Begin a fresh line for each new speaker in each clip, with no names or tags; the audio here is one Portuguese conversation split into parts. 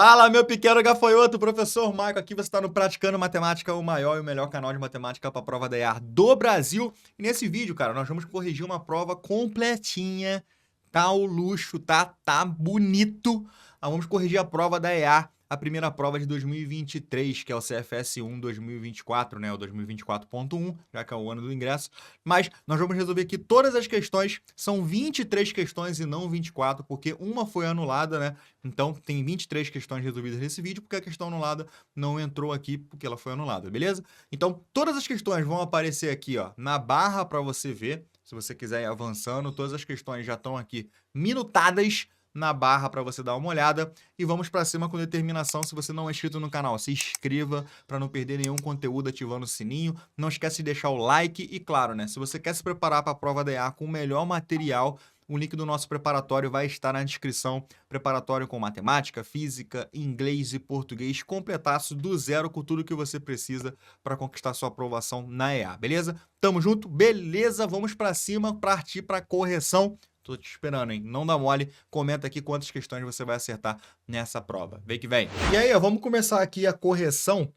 Fala, meu pequeno gafanhoto, professor Maico aqui, você está no Praticando Matemática, o maior e o melhor canal de matemática para a prova da EAR do Brasil. E nesse vídeo, cara, nós vamos corrigir uma prova completinha, tá o luxo, tá bonito. Nós vamos corrigir a prova da EAR, a primeira prova de 2023, que é o CFS 1 2024, né, o 2024.1, já que é o ano do ingresso. Mas nós vamos resolver aqui todas as questões, são 23 questões e não 24, porque uma foi anulada, né? Então, tem 23 questões resolvidas nesse vídeo, porque a questão anulada não entrou aqui, porque ela foi anulada, beleza? Então, todas as questões vão aparecer aqui, ó, na barra para você ver. Se você quiser ir avançando, todas as questões já estão aqui minutadas na barra para você dar uma olhada. E vamos para cima com determinação. Se você não é inscrito no canal, se inscreva para não perder nenhum conteúdo ativando o sininho. Não esquece de deixar o like e, claro, né, se você quer se preparar para a prova da EA com o melhor material, o link do nosso preparatório vai estar na descrição. Preparatório com matemática, física, inglês e português, completaço do zero com tudo que você precisa para conquistar sua aprovação na EA, beleza? Tamo junto? Beleza, vamos para cima, partir para correção. Tô te esperando, hein? Não dá mole. Comenta aqui quantas questões você vai acertar nessa prova. Vem que vem. E aí, ó, vamos começar aqui a correção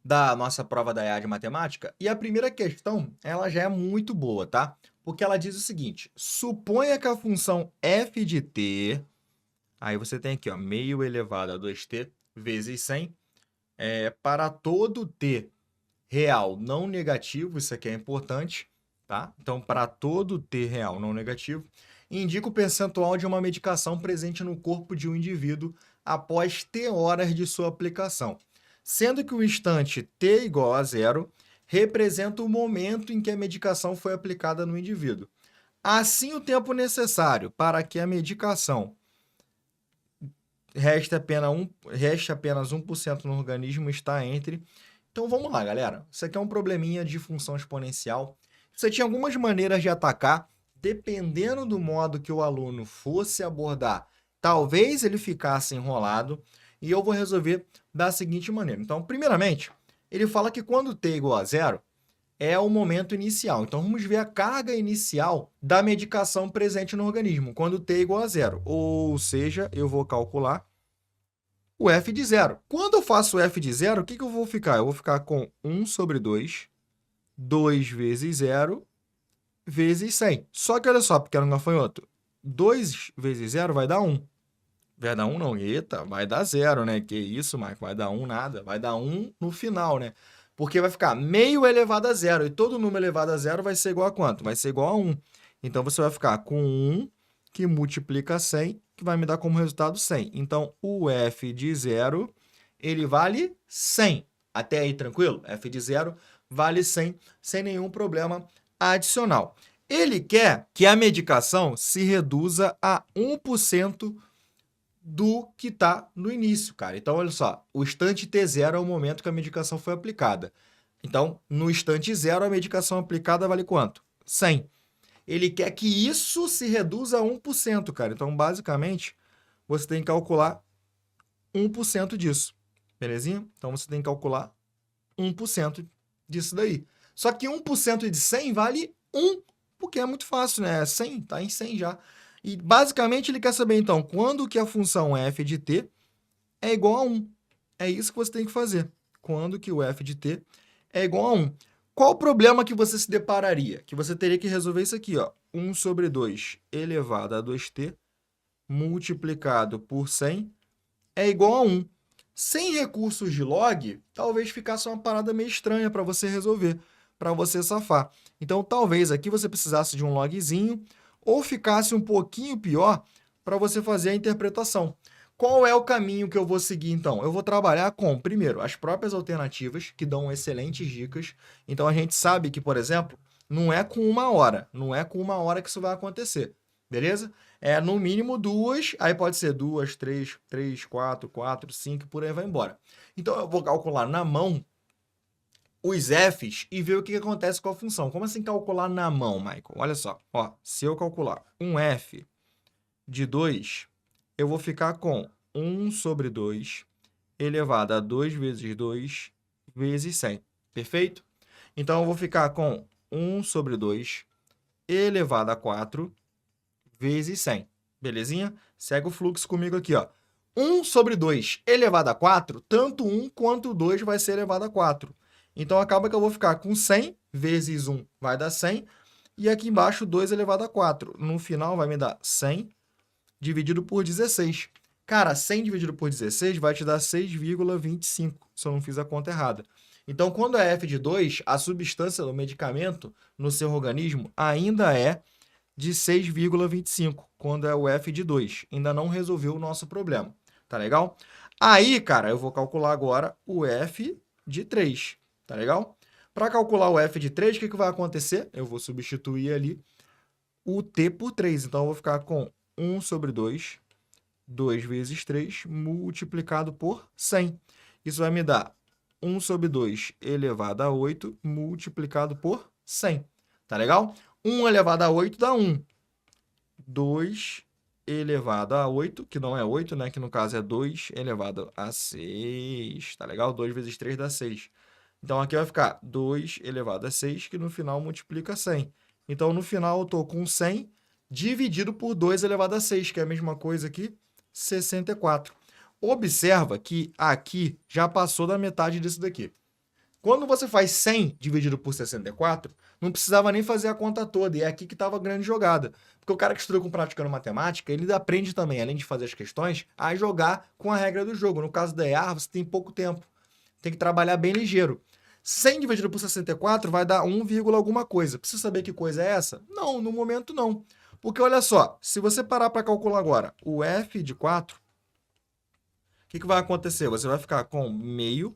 da nossa prova da EA de matemática. E a primeira questão, ela já é muito boa, tá? Porque ela diz o seguinte: suponha que a função f de t, aí você tem aqui, ó, meio elevado a 2t vezes 100, para todo t real não negativo, isso aqui é importante, tá? Então, para todo t real não negativo, indica o percentual de uma medicação presente no corpo de um indivíduo após t horas de sua aplicação, sendo que o instante t igual a zero representa o momento em que a medicação foi aplicada no indivíduo. Assim, o tempo necessário para que a medicação reste apenas 1% no organismo está entre... Então, vamos lá, galera. Isso aqui é um probleminha de função exponencial. Você tinha algumas maneiras de atacar, dependendo do modo que o aluno fosse abordar. Talvez ele ficasse enrolado, e eu vou resolver da seguinte maneira. Então, primeiramente, ele fala que quando t igual a zero, é o momento inicial. Então, vamos ver a carga inicial da medicação presente no organismo, quando t igual a zero. Ou seja, eu vou calcular o f de zero. Quando eu faço o f de zero, o que eu vou ficar? Eu vou ficar com 1 sobre 2, 2 vezes 0, vezes 100. Só que olha só, porque era um gafanhoto. 2 vezes 0 vai dar 1. Vai dar 1 não, eita, vai dar 0, né? Que isso, Marco, vai dar 1 nada. Vai dar 1 no final, né? Porque vai ficar meio elevado a 0. E todo número elevado a 0 vai ser igual a quanto? Vai ser igual a 1. Então, você vai ficar com 1 que multiplica 100, que vai me dar como resultado 100. Então, o f de 0, ele vale 100. Até aí, tranquilo? F de 0 vale 100, sem nenhum problema adicional. Ele quer que a medicação se reduza a 1% do que está no início, cara. Então, olha só, o instante t0 é o momento que a medicação foi aplicada. Então, no instante 0, a medicação aplicada vale quanto? 100. Ele quer que isso se reduza a 1%, cara. Então, basicamente, você tem que calcular 1% disso, belezinha? Então, você tem que calcular 1% disso daí. Só que 1% de 100 vale 1, porque é muito fácil, né? 100, tá em 100 já. E, basicamente, ele quer saber, então, quando que a função f de t é igual a 1. É isso que você tem que fazer. Quando que o f de t é igual a 1. Qual o problema que você se depararia? Que você teria que resolver isso aqui, ó. 1 sobre 2 elevado a 2t multiplicado por 100 é igual a 1. Sem recursos de log, talvez ficasse uma parada meio estranha para você resolver, para você safar. Então, talvez aqui você precisasse de um logzinho ou ficasse um pouquinho pior para você fazer a interpretação. Qual é o caminho que eu vou seguir, então? Eu vou trabalhar com, primeiro, as próprias alternativas, que dão excelentes dicas. Então, a gente sabe que, por exemplo, não é com 1 hora que isso vai acontecer, beleza? É no mínimo 2, aí pode ser 2, 3, 4, 5, por aí vai embora. Então, eu vou calcular na mão os f's e ver o que acontece com a função. Como assim calcular na mão, Michael? Olha só, ó, se eu calcular um f de 2, eu vou ficar com 1 sobre 2 elevado a 2 vezes 2 vezes 100. Perfeito? Então, eu vou ficar com 1 sobre 2 elevado a 4 vezes 100. Belezinha? Segue o fluxo comigo aqui, ó. 1 sobre 2 elevado a 4, tanto 1 quanto 2 vai ser elevado a 4. Então, acaba que eu vou ficar com 100 vezes 1 vai dar 100, e aqui embaixo 2 elevado a 4. No final, vai me dar 100 dividido por 16. Cara, 100 dividido por 16 vai te dar 6,25, se eu não fiz a conta errada. Então, quando é F de 2, a substância do medicamento no seu organismo ainda é de 6,25, quando é o F de 2. Ainda não resolveu o nosso problema. Tá legal? Aí, cara, eu vou calcular agora o F de 3. Tá legal? Para calcular o F de 3, o que vai acontecer? Eu vou substituir ali o T por 3. Então, eu vou ficar com 1 sobre 2, 2 vezes 3, multiplicado por 100. Isso vai me dar 1 sobre 2 elevado a 8, multiplicado por 100. Tá legal? 1 elevado a 8 dá 1. 2 elevado a 8, que não é 8, né? Que no caso é 2 elevado a 6. Tá legal? 2 vezes 3 dá 6. Então, aqui vai ficar 2 elevado a 6, que no final multiplica 100. Então, no final, eu estou com 100 dividido por 2 elevado a 6, que é a mesma coisa aqui, 64. Observa que aqui já passou da metade disso daqui. Quando você faz 100 dividido por 64, não precisava nem fazer a conta toda, e é aqui que estava a grande jogada. Porque o cara que estuda com praticando matemática, ele aprende também, além de fazer as questões, a jogar com a regra do jogo. No caso da EAR, você tem pouco tempo. Tem que trabalhar bem ligeiro. 100 dividido por 64 vai dar 1, alguma coisa. Precisa saber que coisa é essa? Não, no momento não. Porque olha só, se você parar para calcular agora o F de 4, o que vai acontecer? Você vai ficar com meio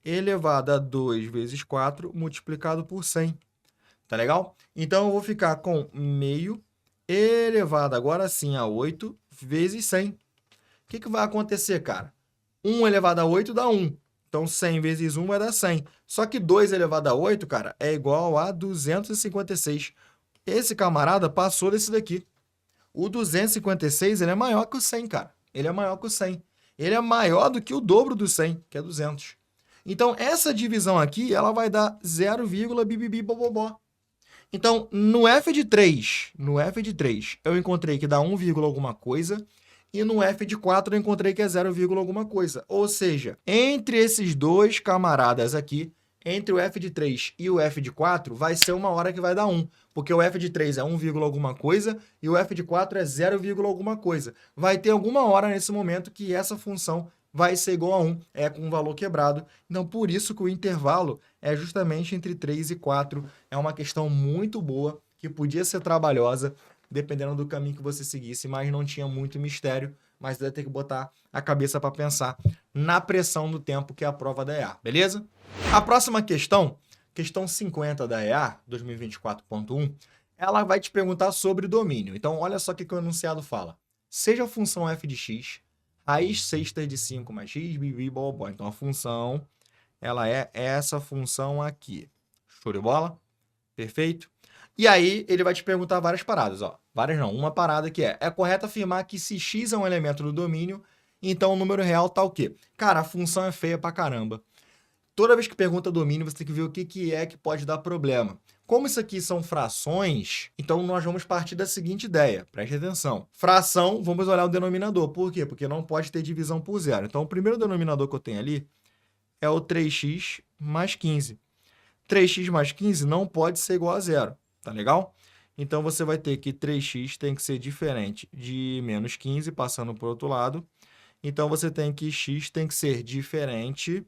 elevado a 2 vezes 4 multiplicado por 100. Tá legal? Então, eu vou ficar com meio elevado agora sim a 8 vezes 100. O que vai acontecer, cara? 1 elevado a 8 dá 1. Então, 100 vezes 1 vai dar 100. Só que 2 elevado a 8, cara, é igual a 256. Esse camarada passou desse daqui. O 256, ele é maior que o 100, cara. Ele é maior que o 100. Ele é maior do que o dobro do 100, que é 200. Então, essa divisão aqui, ela vai dar 0, bibibi, bobobó. Então, no F de 3, eu encontrei que dá 1, alguma coisa, e no F de 4 eu encontrei que é 0, alguma coisa. Ou seja, entre esses dois camaradas aqui, entre o F de 3 e o F de 4, vai ser uma hora que vai dar 1, porque o F de 3 é 1, alguma coisa e o F de 4 é 0, alguma coisa. Vai ter alguma hora nesse momento que essa função vai ser igual a 1, é com um valor quebrado. Então, por isso que o intervalo é justamente entre 3 e 4. É uma questão muito boa, que podia ser trabalhosa, dependendo do caminho que você seguisse, mas não tinha muito mistério, mas vai ter que botar a cabeça para pensar na pressão do tempo, que é a prova da EAR, beleza? A próxima questão, questão 50 da EAR, 2024.1, ela vai te perguntar sobre domínio. Então, olha só o que o enunciado fala. Seja a função f de x, raiz sexta de 5 mais x, bibi, bobó. Então, a função, ela é essa função aqui. Show de bola? Perfeito? E aí, ele vai te perguntar várias paradas, ó. Várias não, uma parada que é correto afirmar que se x é um elemento do domínio, então o número real tá o quê? Cara, a função é feia pra caramba. Toda vez que pergunta domínio, você tem que ver o que é que pode dar problema. Como isso aqui são frações, então nós vamos partir da seguinte ideia. Preste atenção. Fração, vamos olhar o denominador. Por quê? Porque não pode ter divisão por zero. Então, o primeiro denominador que eu tenho ali é o 3x mais 15. 3x mais 15 não pode ser igual a zero. Tá legal? Então, você vai ter que 3x tem que ser diferente de menos 15, passando para o outro lado. Então, você tem que x tem que ser diferente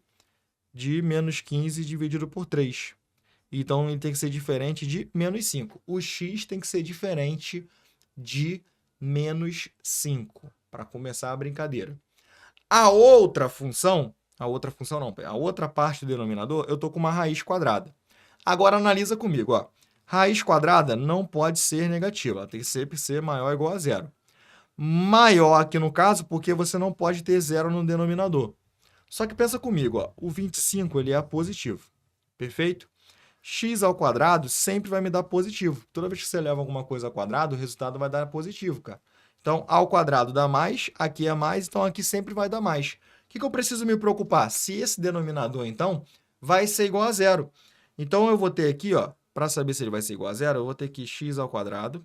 de menos 15 dividido por 3. Então, ele tem que ser diferente de menos 5. O x tem que ser diferente de menos 5, para começar a brincadeira. A outra parte do denominador, eu estou com uma raiz quadrada. Agora, analisa comigo, ó. Raiz quadrada não pode ser negativa, ela tem que sempre ser maior ou igual a zero. Maior aqui no caso, porque você não pode ter zero no denominador. Só que pensa comigo, ó, o 25 ele é positivo, perfeito? X ao quadrado sempre vai me dar positivo. Toda vez que você leva alguma coisa ao quadrado, o resultado vai dar positivo, cara. Então, ao quadrado dá mais, aqui é mais, então aqui sempre vai dar mais. O que eu preciso me preocupar? Se esse denominador, então, vai ser igual a zero. Então, eu vou ter aqui, ó, para saber se ele vai ser igual a zero, eu vou ter que x ao quadrado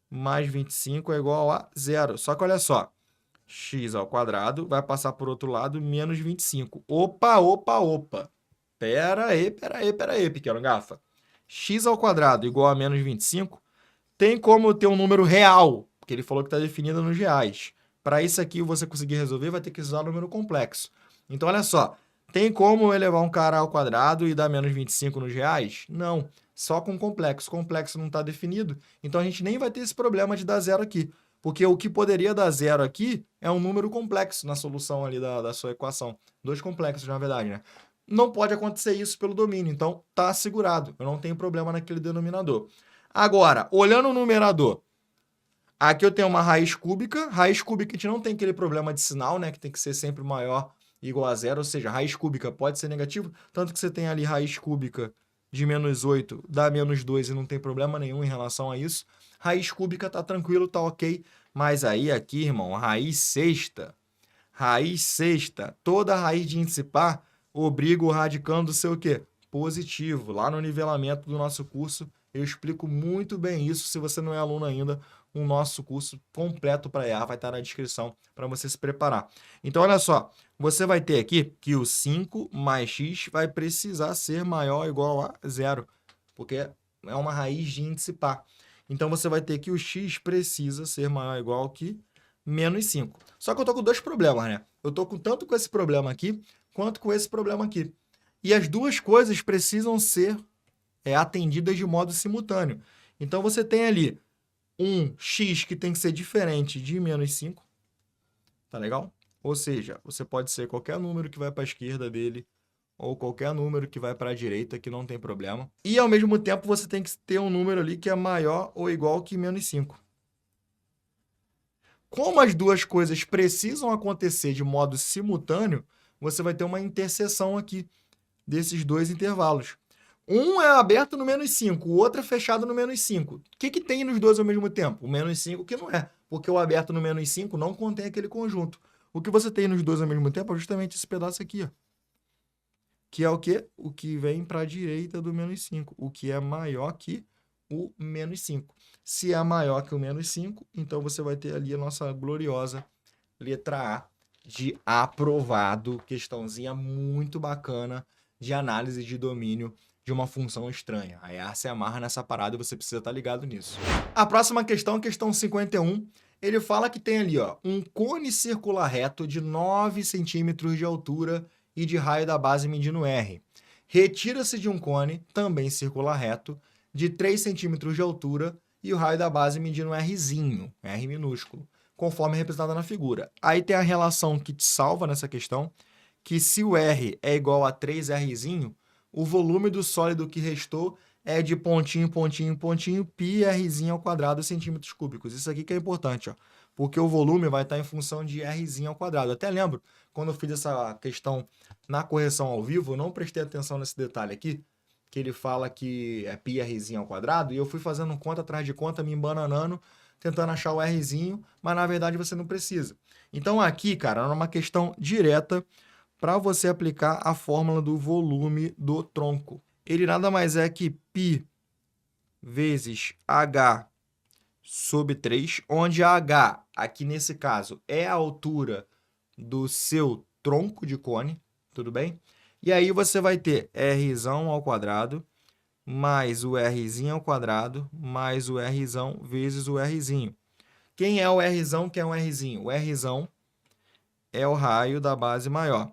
mais 25 é igual a zero. Só que olha só, x ao quadrado vai passar por outro lado, menos 25. Opa, opa, opa. Pera aí, pequeno gafa. X ao quadrado igual a menos 25, tem como eu ter um número real, porque ele falou que está definido nos reais. Para isso aqui você conseguir resolver, vai ter que usar o número complexo. Então, olha só, tem como eu elevar um cara ao quadrado e dar menos 25 nos reais? Não, só com complexo. Complexo não está definido, então a gente nem vai ter esse problema de dar zero aqui. Porque o que poderia dar zero aqui é um número complexo na solução ali da sua equação. Dois complexos, na verdade, né? Não pode acontecer isso pelo domínio, então está assegurado. Eu não tenho problema naquele denominador. Agora, olhando o numerador, aqui eu tenho uma raiz cúbica. Raiz cúbica a gente não tem aquele problema de sinal, né? Que tem que ser sempre maior igual a zero, ou seja, raiz cúbica pode ser negativo, tanto que você tem ali raiz cúbica de menos 8 dá menos 2 e não tem problema nenhum em relação a isso. Raiz cúbica tá tranquilo, tá ok, mas aí aqui, irmão, raiz sexta, toda raiz de índice par obriga o radicando ser o quê? Positivo. Lá no nivelamento do nosso curso, eu explico muito bem isso. Se você não é aluno ainda, o nosso curso completo para EA vai estar na descrição para você se preparar. Então, olha só, você vai ter aqui que o 5 mais x vai precisar ser maior ou igual a zero, porque é uma raiz de índice par. Então, você vai ter que o x precisa ser maior ou igual que menos 5. Só que eu estou com dois problemas, né? Eu estou tanto com esse problema aqui, quanto com esse problema aqui. E as duas coisas precisam ser atendidas de modo simultâneo. Então, você tem ali um x que tem que ser diferente de menos 5. Tá legal? Ou seja, você pode ser qualquer número que vai para a esquerda dele, ou qualquer número que vai para a direita, que não tem problema. E, ao mesmo tempo, você tem que ter um número ali que é maior ou igual que menos 5. Como as duas coisas precisam acontecer de modo simultâneo, você vai ter uma interseção aqui desses dois intervalos. Um é aberto no menos 5, o outro é fechado no menos 5. O que tem nos dois ao mesmo tempo? O menos 5 que não é, porque o aberto no menos 5 não contém aquele conjunto. O que você tem nos dois ao mesmo tempo é justamente esse pedaço aqui, ó. Que é o quê? O que vem para a direita do menos 5, o que é maior que o menos 5. Se é maior que o menos 5, então você vai ter ali a nossa gloriosa letra A de aprovado. Questãozinha muito bacana de análise de domínio de uma função estranha. A EA se amarra nessa parada e você precisa estar ligado nisso. A próxima questão, questão 51, ele fala que tem ali ó, um cone circular reto de 9 centímetros de altura e de raio da base medindo R. Retira-se de um cone, também circular reto, de 3 centímetros de altura e o raio da base medindo Rzinho, R minúsculo, conforme representado na figura. Aí tem a relação que te salva nessa questão, que se o R é igual a 3Rzinho, o volume do sólido que restou é de pontinho, pontinho, pontinho, pi Rzinho ao quadrado centímetros cúbicos. Isso aqui que é importante, ó, porque o volume vai estar em função de Rzinho ao quadrado. Eu até lembro, quando eu fiz essa questão na correção ao vivo, eu não prestei atenção nesse detalhe aqui, que ele fala que é pi Rzinho ao quadrado, e eu fui fazendo conta atrás de conta, me embananando, tentando achar o Rzinho, mas na verdade você não precisa. Então aqui, cara, é uma questão direta para você aplicar a fórmula do volume do tronco. Ele nada mais é que π vezes h sobre 3, onde h, aqui nesse caso, é a altura do seu tronco de cone, tudo bem? E aí você vai ter Rzão ao quadrado, mais o Rzinho ao quadrado, mais o Rzão vezes o Rzinho. Quem é o Rzão, quem é o Rzinho? O Rzão é o raio da base maior.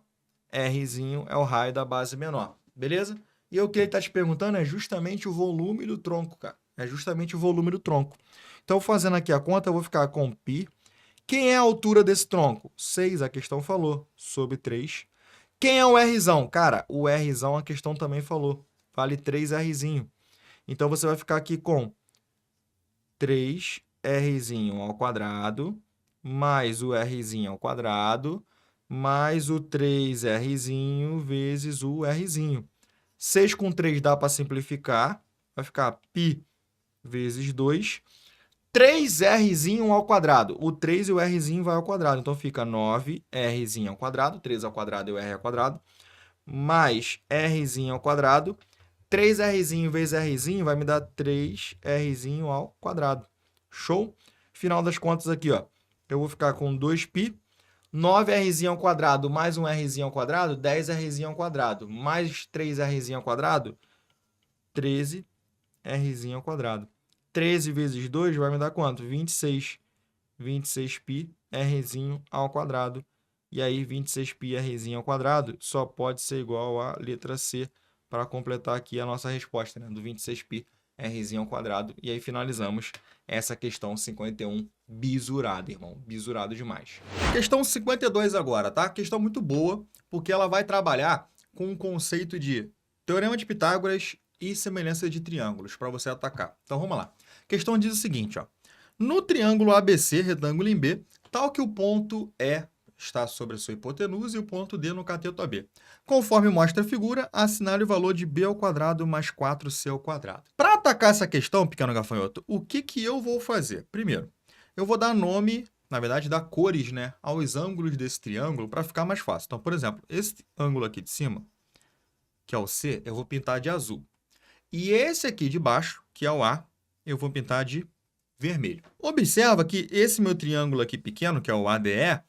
Rzinho é o raio da base menor, beleza? E o que ele está te perguntando é justamente o volume do tronco, cara. É justamente o volume do tronco. Então, fazendo aqui a conta, eu vou ficar com π. Quem é a altura desse tronco? 6, a questão falou, sobre 3. Quem é o Rzão? Cara, o Rzão a questão também falou. Vale 3Rzinho. Então, você vai ficar aqui com 3Rzinho ao quadrado, mais o Rzinho ao quadrado, mais o 3Rzinho vezes o Rzinho. 6 com 3 dá para simplificar. Vai ficar π vezes 2. 3Rzinho ao quadrado. O 3 e o Rzinho vai ao quadrado. Então, fica 9Rzinho ao quadrado. 3 ao quadrado e o R ao quadrado. Mais Rzinho ao quadrado. 3Rzinho vezes Rzinho vai me dar 3Rzinho ao quadrado. Show? Final das contas aqui, ó. Eu vou ficar com 2π 9rzinho ao quadrado mais um rzinho ao quadrado, 10rzinho ao quadrado, mais 3rzinho ao quadrado, 13rzinho ao quadrado. 13 vezes 2 vai me dar quanto? 26. 26π rzinho ao quadrado. E aí, 26π rzinho ao quadrado só pode ser igual à letra C para completar aqui a nossa resposta, né? Do 26π rzinho ao quadrado. E aí, finalizamos essa questão 51 bisurada, irmão. Bisurado demais. Questão 52 agora, tá? Questão muito boa, porque ela vai trabalhar com o conceito de teorema de Pitágoras e semelhança de triângulos para você atacar. Então, vamos lá. A questão diz o seguinte, ó. No triângulo ABC, retângulo em B, tal que o ponto E está sobre a sua hipotenusa e o ponto D no cateto AB. Conforme mostra a figura, assinale o valor de B ao quadrado mais 4C ao quadrado. Para atacar essa questão, pequeno gafanhoto, o que eu vou fazer? Primeiro, eu vou dar nome, na verdade, dar cores, né, aos ângulos desse triângulo para ficar mais fácil. Então, por exemplo, esse ângulo aqui de cima, que é o C, eu vou pintar de azul. E esse aqui de baixo, que é o A, eu vou pintar de vermelho. Observa que esse meu triângulo aqui pequeno, que é o ADE,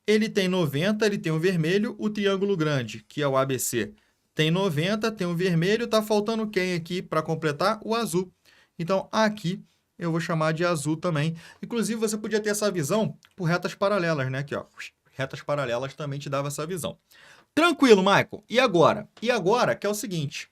ele tem 90, ele tem o vermelho. O triângulo grande, que é o ABC, tem 90, tem o vermelho. Tá faltando quem aqui para completar? O azul. Então, aqui eu vou chamar de azul também. Inclusive, você podia ter essa visão por retas paralelas, né? Aqui, ó. Retas paralelas também te dava essa visão. Tranquilo, Michael. E agora? E agora, que é o seguinte.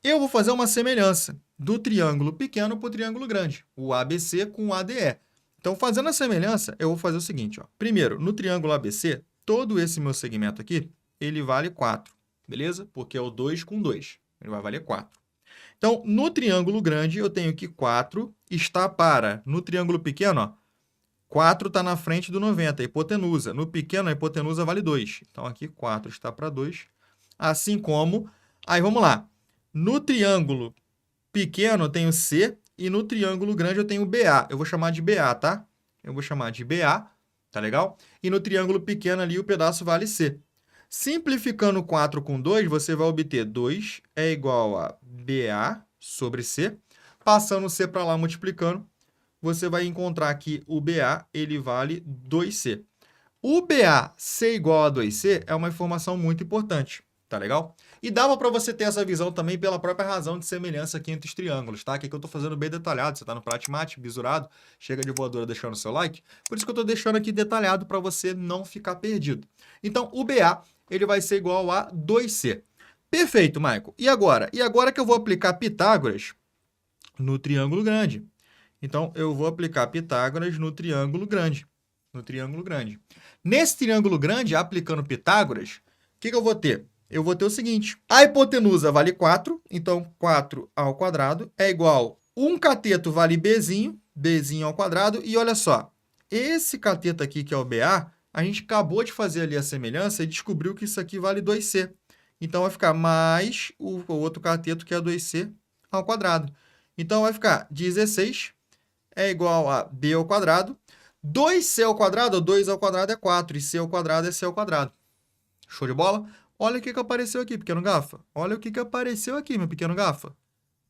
Eu vou fazer uma semelhança do triângulo pequeno para o triângulo grande, o ABC com o ADE. Então, fazendo a semelhança, eu vou fazer o seguinte, ó. Primeiro, no triângulo ABC, todo esse meu segmento aqui, ele vale 4, beleza? Porque é o 2 com 2, ele vai valer 4. Então, no triângulo grande, eu tenho que 4 está para, no triângulo pequeno, ó, 4 está na frente do 90, a hipotenusa. No pequeno, a hipotenusa vale 2. Então, aqui 4 está para 2. Assim como, aí vamos lá. No triângulo pequeno eu tenho C e no triângulo grande eu tenho BA. Eu vou chamar de BA, tá? Eu vou chamar de BA, tá legal? E no triângulo pequeno ali o pedaço vale C. Simplificando 4 com 2, você vai obter 2 é igual a BA sobre C. Passando C para lá multiplicando, você vai encontrar que o BA ele vale 2C. O BA ser igual a 2C é uma informação muito importante. Tá legal? E dava para você ter essa visão também pela própria razão de semelhança aqui entre os triângulos, tá? Aqui que eu estou fazendo bem detalhado. Você está no Pratimate, bisurado, chega de voadora deixando o seu like. Por isso que eu estou deixando aqui detalhado para você não ficar perdido. Então, o BA ele vai ser igual a 2C. Perfeito, Michael. E agora? E agora que eu vou aplicar Pitágoras no triângulo grande. Então, eu vou aplicar Pitágoras no triângulo grande. No triângulo grande. Nesse triângulo grande, aplicando Pitágoras, o que eu vou ter? Eu vou ter o seguinte, a hipotenusa vale 4, então 4 ao quadrado é igual, um cateto vale Bzinho, Bzinho ao quadrado, e olha só, esse cateto aqui que é o BA, a gente acabou de fazer ali a semelhança e descobriu que isso aqui vale 2C. Então vai ficar mais o outro cateto que é 2C ao quadrado. Então vai ficar 16 é igual a B ao quadrado, 2C ao quadrado, ou 2 ao quadrado é 4, e C ao quadrado é C ao quadrado. Show de bola? Olha o que apareceu aqui, pequeno gafa. Olha o que apareceu aqui, meu pequeno gafa.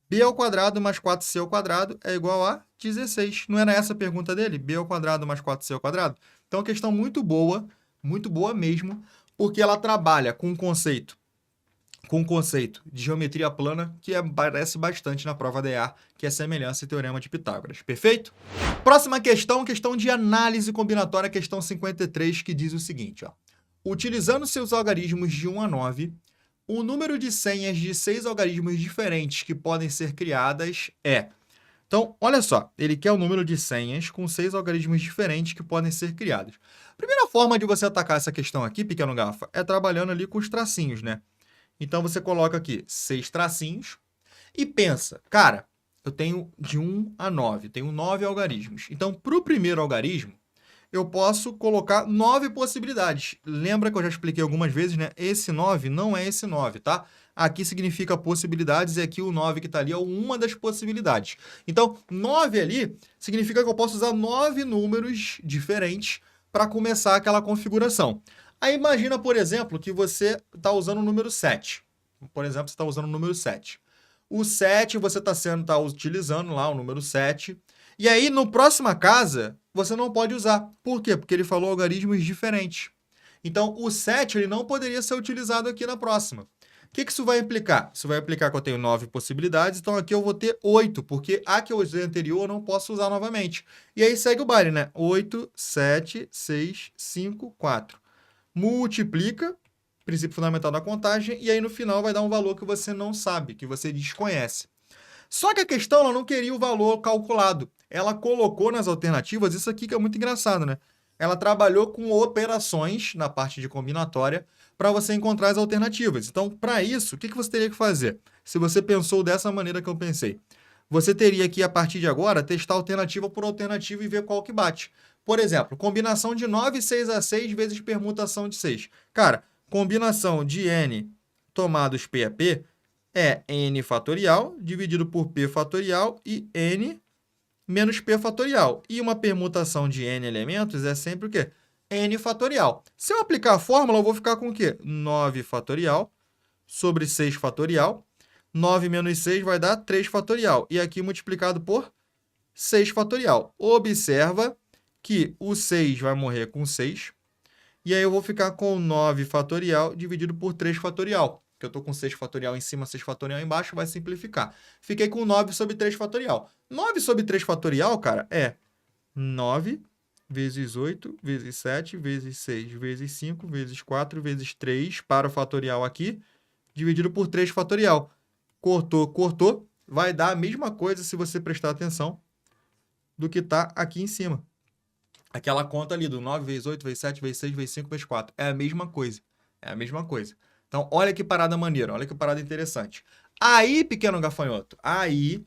B ao quadrado mais 4C ao quadrado é igual a 16. Não era essa a pergunta dele? B ao quadrado mais 4C ao quadrado? Então, é uma questão muito boa mesmo, porque ela trabalha com um conceito de geometria plana que aparece bastante na prova da EA, que é semelhança e teorema de Pitágoras. Perfeito? Próxima questão, questão de análise combinatória, questão 53, que diz o seguinte, ó. Utilizando seus algarismos de 1 a 9, o número de senhas de 6 algarismos diferentes que podem ser criadas é... Então, olha só, ele quer o número de senhas com 6 algarismos diferentes que podem ser criados. A primeira forma de você atacar essa questão aqui, pequeno gafa, é trabalhando ali com os tracinhos, né? Então, você coloca aqui 6 tracinhos e pensa, cara, eu tenho de 1 a 9, tenho 9 algarismos. Então, para o primeiro algarismo, eu posso colocar 9 possibilidades. Lembra que eu já expliquei algumas vezes, né? Esse 9 não é esse 9, tá? Aqui significa possibilidades e aqui o 9 que está ali é uma das possibilidades. Então, 9 ali significa que eu posso usar 9 números diferentes para começar aquela configuração. Aí imagina, por exemplo, que você está usando o número 7. Por exemplo, você está usando o número 7. O 7 você está utilizando lá o número 7. E aí, no próxima casa, você não pode usar. Por quê? Porque ele falou algarismos diferentes. Então, o 7 ele não poderia ser utilizado aqui na próxima. O que isso vai implicar? Isso vai implicar que eu tenho 9 possibilidades, então aqui eu vou ter 8, porque a que eu usei anterior eu não posso usar novamente. E aí segue o baile, né? 8, 7, 6, 5, 4. Multiplica, princípio fundamental da contagem, e aí no final vai dar um valor que você não sabe, que você desconhece. Só que a questão, ela não queria o valor calculado. Ela colocou nas alternativas, isso aqui que é muito engraçado, né? Ela trabalhou com operações na parte de combinatória para você encontrar as alternativas. Então, para isso, o que você teria que fazer? Se você pensou dessa maneira que eu pensei, você teria que, a partir de agora, testar alternativa por alternativa e ver qual que bate. Por exemplo, combinação de 9, 6 a 6 vezes permutação de 6. Cara, combinação de n tomados P a P é n fatorial dividido por P fatorial e n menos P fatorial. E uma permutação de n elementos é sempre o quê? N fatorial. Se eu aplicar a fórmula, eu vou ficar com o quê? 9 fatorial sobre 6 fatorial. 9 menos 6 vai dar 3 fatorial. E aqui multiplicado por 6 fatorial. Observa que o 6 vai morrer com 6. E aí eu vou ficar com 9 fatorial dividido por 3 fatorial. Que eu estou com 6 fatorial em cima, 6 fatorial embaixo, vai simplificar. Fiquei com 9 sobre 3 fatorial. 9 sobre 3 fatorial, cara, é 9 vezes 8, vezes 7, vezes 6, vezes 5, vezes 4, vezes 3, para o fatorial aqui, dividido por 3 fatorial. Cortou, cortou, vai dar a mesma coisa se você prestar atenção do que está aqui em cima. Aquela conta ali do 9 vezes 8, vezes 7, vezes 6, vezes 5, vezes 4. É a mesma coisa. É a mesma coisa. Então, olha que parada maneira, olha que parada interessante. Aí, pequeno gafanhoto, aí,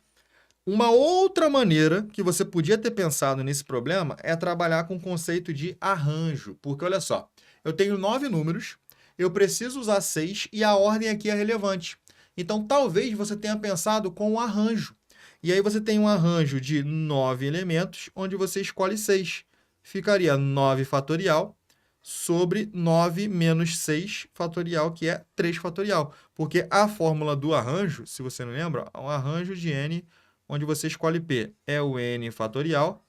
uma outra maneira que você podia ter pensado nesse problema é trabalhar com o conceito de arranjo. Porque, olha só, eu tenho 9 números, eu preciso usar 6 e a ordem aqui é relevante. Então, talvez você tenha pensado com o arranjo. E aí você tem um arranjo de 9 elementos, onde você escolhe 6. Ficaria 9 fatorial sobre 9 menos 6 fatorial, que é 3 fatorial. Porque a fórmula do arranjo, se você não lembra, é um arranjo de n, onde você escolhe p, é o n fatorial,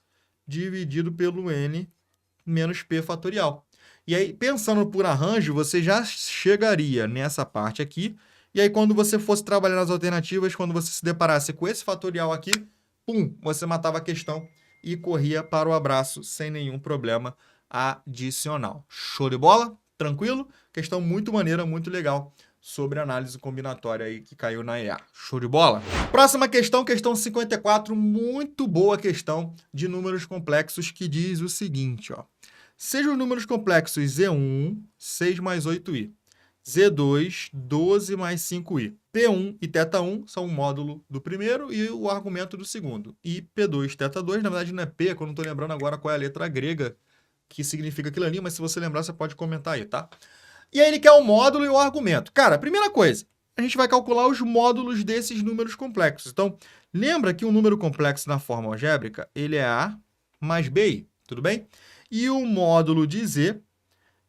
dividido pelo n menos p fatorial. E aí, pensando por arranjo, você já chegaria nessa parte aqui, e aí quando você fosse trabalhar nas alternativas, quando você se deparasse com esse fatorial aqui, pum, você matava a questão e corria para o abraço sem nenhum problema adicional. Show de bola? Tranquilo? Questão muito maneira, muito legal sobre análise combinatória aí que caiu na EA. Show de bola? Próxima questão, questão 54, muito boa questão de números complexos que diz o seguinte, ó. Sejam números complexos Z1, 6 mais 8i. Z2, 12 mais 5i. P1 e θ1 são o módulo do primeiro e o argumento do segundo. E P2, θ2, na verdade não é P, que eu não estou lembrando agora qual é a letra grega que significa aquilo ali, mas se você lembrar, você pode comentar aí, tá? E aí ele quer o módulo e o argumento. Cara, primeira coisa, a gente vai calcular os módulos desses números complexos. Então, lembra que um número complexo na forma algébrica, ele é A mais BI, tudo bem? E o módulo de Z,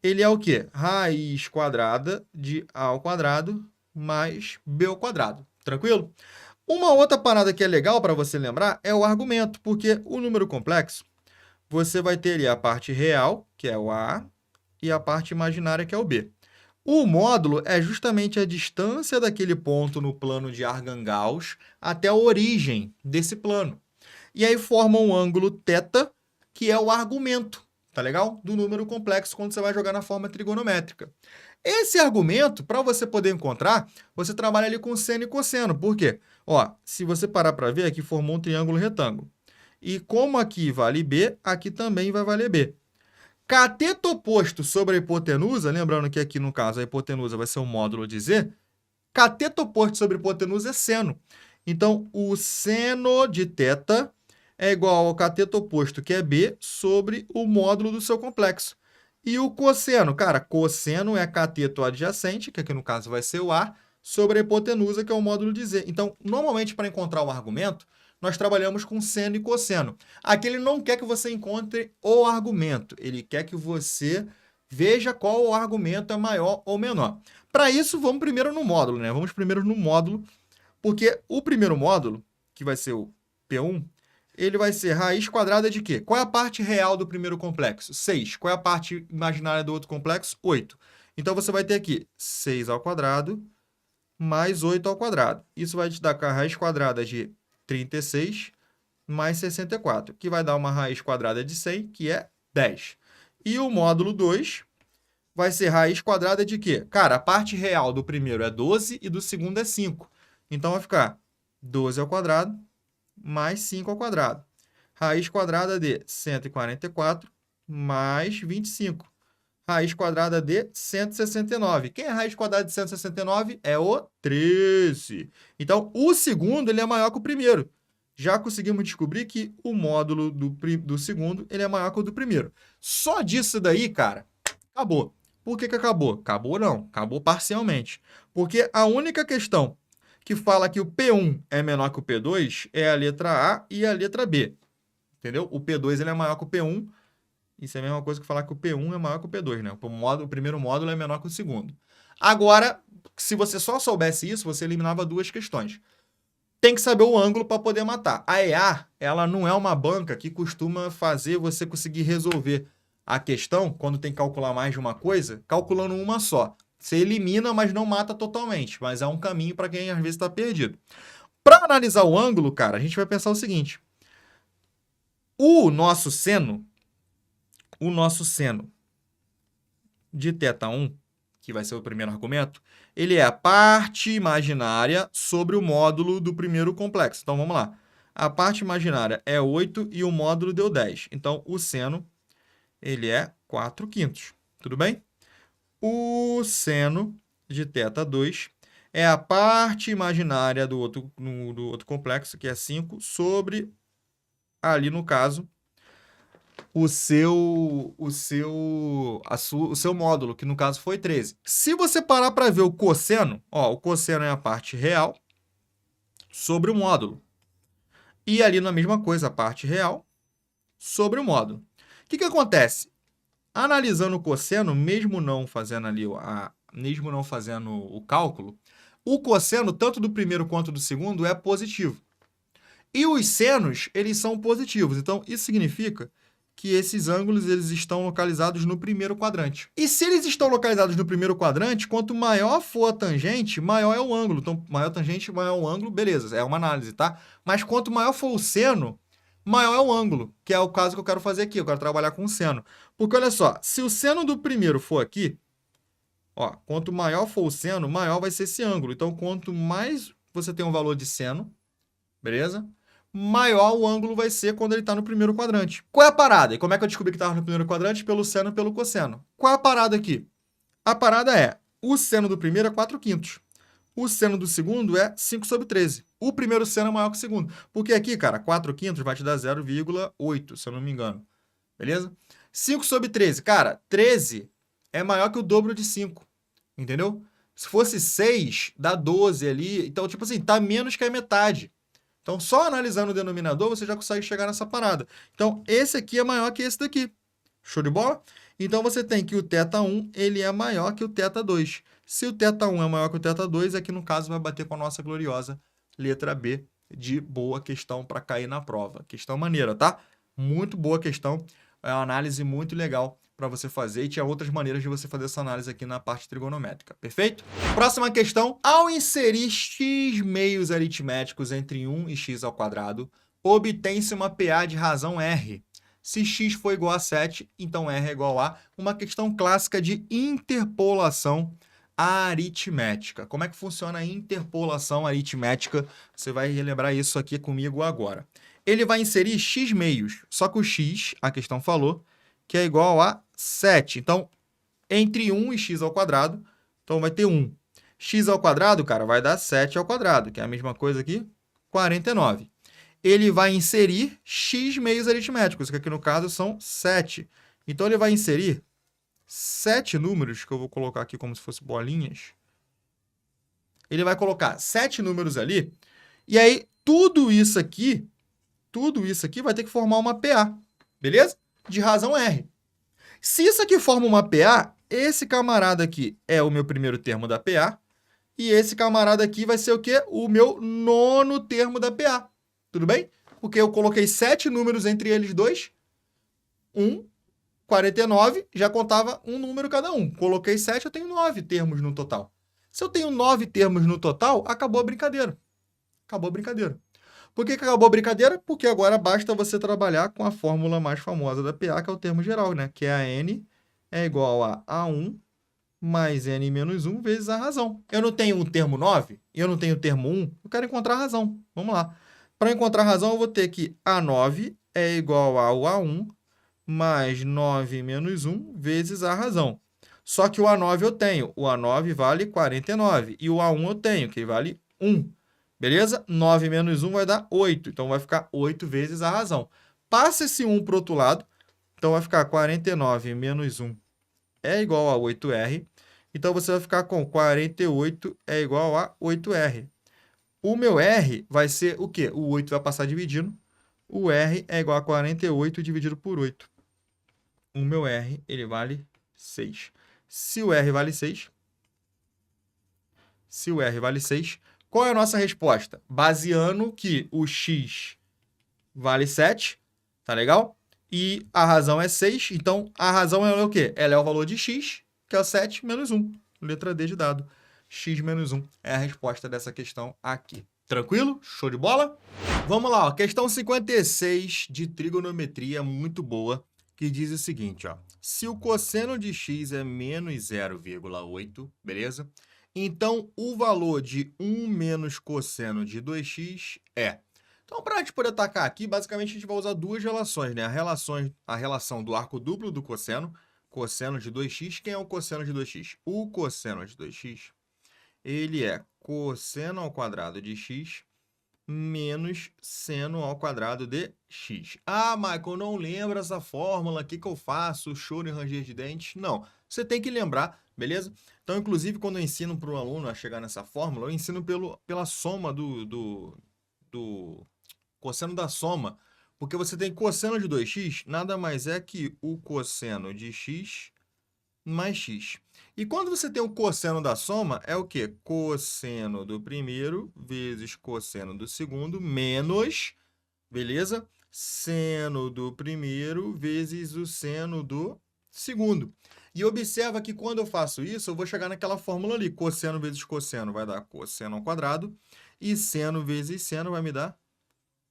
ele é o quê? Raiz quadrada de A ao quadrado mais B ao quadrado. Tranquilo? Uma outra parada que é legal para você lembrar é o argumento, porque o número complexo, você vai ter ali a parte real, que é o A, e a parte imaginária, que é o B. O módulo é justamente a distância daquele ponto no plano de Arcangauss até a origem desse plano. E aí forma um ângulo θ, que é o argumento, tá legal? Do número complexo quando você vai jogar na forma trigonométrica. Esse argumento, para você poder encontrar, você trabalha ali com seno e cosseno. Por quê? Ó, se você parar para ver, aqui formou um triângulo retângulo. E como aqui vale B, aqui também vai valer B. Cateto oposto sobre a hipotenusa, lembrando que aqui no caso a hipotenusa vai ser o módulo de Z, cateto oposto sobre a hipotenusa é seno. Então, o seno de θ é igual ao cateto oposto, que é B, sobre o módulo do seu complexo. E o cosseno, cara, cosseno é cateto adjacente, que aqui no caso vai ser o A, sobre a hipotenusa, que é o módulo de Z. Então, normalmente, para encontrar o argumento, nós trabalhamos com seno e cosseno. Aqui ele não quer que você encontre o argumento, ele quer que você veja qual o argumento é maior ou menor. Para isso, vamos primeiro no módulo, né? Vamos primeiro no módulo, porque o primeiro módulo, que vai ser o P1, ele vai ser raiz quadrada de quê? Qual é a parte real do primeiro complexo? 6. Qual é a parte imaginária do outro complexo? 8. Então, você vai ter aqui 6 ao quadrado mais 8 ao quadrado. Isso vai te dar a raiz quadrada de 36 mais 64, que vai dar uma raiz quadrada de 100, que é 10. E o módulo 2 vai ser raiz quadrada de quê? Cara, a parte real do primeiro é 12 e do segundo é 5. Então, vai ficar 12 ao quadrado mais 5 ao quadrado. Raiz quadrada de 144 mais 25. Raiz quadrada de 169. Quem é a raiz quadrada de 169? É o 13. Então, o segundo ele é maior que o primeiro. Já conseguimos descobrir que o módulo do segundo ele é maior que o do primeiro. Só disso daí, cara, acabou. Por que acabou? Acabou não, acabou parcialmente. Porque a única questão que fala que o P1 é menor que o P2 é a letra A e a letra B. Entendeu? O P2 ele é maior que o P1. Isso é a mesma coisa que falar que o P1 é maior que o P2, né? O primeiro módulo é menor que o segundo. Agora, se você só soubesse isso, você eliminava duas questões. Tem que saber o ângulo para poder matar. A EA, ela não é uma banca que costuma fazer você conseguir resolver a questão, quando tem que calcular mais de uma coisa, calculando uma só. Você elimina, mas não mata totalmente. Mas é um caminho para quem às vezes está perdido. Para analisar o ângulo, cara, a gente vai pensar o seguinte. O nosso seno de θ1, que vai ser o primeiro argumento, ele é a parte imaginária sobre o módulo do primeiro complexo. Então, vamos lá. A parte imaginária é 8 e o módulo deu 10. Então, o seno, ele é 4/5. Tudo bem? O seno de θ2 é a parte imaginária do outro complexo, que é 5, sobre, ali no caso, o seu módulo, que no caso foi 13. Se você parar para ver o cosseno, ó, o cosseno é a parte real sobre o módulo. E ali na mesma coisa, a parte real sobre o módulo. O que acontece? Analisando o cosseno, mesmo não fazendo o cálculo, o cosseno, tanto do primeiro quanto do segundo, é positivo. E os senos, eles são positivos. Então, isso significa que esses ângulos eles estão localizados no primeiro quadrante. E se eles estão localizados no primeiro quadrante, quanto maior for a tangente, maior é o ângulo. Então, maior tangente, maior o ângulo, beleza, é uma análise, tá? Mas quanto maior for o seno, maior é o ângulo, que é o caso que eu quero fazer aqui. Eu quero trabalhar com o seno. Porque, olha só, se o seno do primeiro for aqui, ó, quanto maior for o seno, maior vai ser esse ângulo. Então, quanto mais você tem um valor de seno, beleza? Maior o ângulo vai ser quando ele está no primeiro quadrante. Qual é a parada? E como é que eu descobri que estava no primeiro quadrante? Pelo seno e pelo cosseno. Qual é a parada aqui? A parada é, o seno do primeiro é 4/5. O seno do segundo é 5/13. O primeiro seno é maior que o segundo. Porque aqui, cara, 4/5 vai te dar 0,8, se eu não me engano. Beleza? 5/13. Cara, 13 é maior que o dobro de 5. Entendeu? Se fosse 6, dá 12 ali. Então, tipo assim, tá menos que a metade. Então, só analisando o denominador, você já consegue chegar nessa parada. Então, esse aqui é maior que esse daqui. Show de bola? Então, você tem que o θ1 ele é maior que o θ2. Se o θ1 é maior que o θ2, aqui no caso vai bater com a nossa gloriosa letra B de boa questão para cair na prova. Questão maneira, tá? Muito boa questão. É uma análise muito legal para você fazer, e tinha outras maneiras de você fazer essa análise aqui na parte trigonométrica, perfeito? Próxima questão. Ao inserir x meios aritméticos entre 1 e x ao quadrado, obtém-se uma PA de razão R. Se x for igual a 7, então R é igual a uma questão clássica de interpolação aritmética. Como é que funciona a interpolação aritmética? Você vai relembrar isso aqui comigo agora. Ele vai inserir x meios, só que o x, a questão falou, que é igual a 7. Então, entre 1 e x ao quadrado, então vai ter 1. X ao quadrado, cara, vai dar 7 ao quadrado, que é a mesma coisa aqui, 49. Ele vai inserir x meios aritméticos, que aqui no caso são 7. Então, ele vai inserir 7 números, que eu vou colocar aqui como se fossem bolinhas. Ele vai colocar 7 números ali, e aí tudo isso aqui vai ter que formar uma PA, beleza? De razão R. Se isso aqui forma uma PA, esse camarada aqui é o meu primeiro termo da PA, e esse camarada aqui vai ser o quê? O meu nono termo da PA. Tudo bem? Porque eu coloquei 7 números entre eles dois. 1, 49, já contava um número cada um. Coloquei 7, eu tenho 9 termos no total. Se eu tenho 9 termos no total, acabou a brincadeira. Acabou a brincadeira. Por que acabou a brincadeira? Porque agora basta você trabalhar com a fórmula mais famosa da PA, que é o termo geral, né? Que é a n é igual a A1 mais n menos 1 vezes a razão. Eu não tenho o termo 9, eu não tenho o termo 1, eu quero encontrar a razão. Vamos lá. Para encontrar a razão, eu vou ter que A9 é igual ao A1 mais 9 menos 1 vezes a razão. Só que o A9 eu tenho. O A9 vale 49. E o A1 eu tenho, que vale 1. Beleza? 9 menos 1 vai dar 8. Então, vai ficar 8 vezes a razão. Passa esse 1 para o outro lado. Então, vai ficar 49 menos 1 é igual a 8R. Então, você vai ficar com 48 é igual a 8R. O meu R vai ser o quê? O 8 vai passar dividindo. O R é igual a 48 dividido por 8. O meu R, ele vale 6. Se o R vale 6, qual é a nossa resposta? Baseando que o X vale 7, tá legal? E a razão é 6, então a razão é o quê? Ela é o valor de X, que é o 7 menos 1. Letra D de dado. X menos 1 é a resposta dessa questão aqui. Tranquilo? Show de bola? Vamos lá, ó. Questão 56 de trigonometria, muito boa, que diz o seguinte, ó. Se o cosseno de x é menos 0,8, beleza? Então, o valor de 1 menos cosseno de 2x é... Então, para a gente poder atacar aqui, basicamente a gente vai usar duas relações, né? A relação do arco duplo do cosseno de 2x. Quem é o cosseno de 2x? O cosseno de 2x, ele é cosseno ao quadrado de x menos seno ao quadrado de x. Ah, Michael, não lembro essa fórmula, o que eu faço? Choro e ranger de dentes? Não, você tem que lembrar, beleza? Então, inclusive, quando eu ensino para o aluno a chegar nessa fórmula, eu ensino pela soma do cosseno da soma, porque você tem cosseno de 2x, nada mais é que o cosseno de x mais x. E quando você tem o cosseno da soma, é o quê? Cosseno do primeiro vezes cosseno do segundo menos, beleza? Seno do primeiro vezes o seno do segundo. E observa que quando eu faço isso, eu vou chegar naquela fórmula ali. Cosseno vezes cosseno vai dar cosseno ao quadrado. E seno vezes seno vai me dar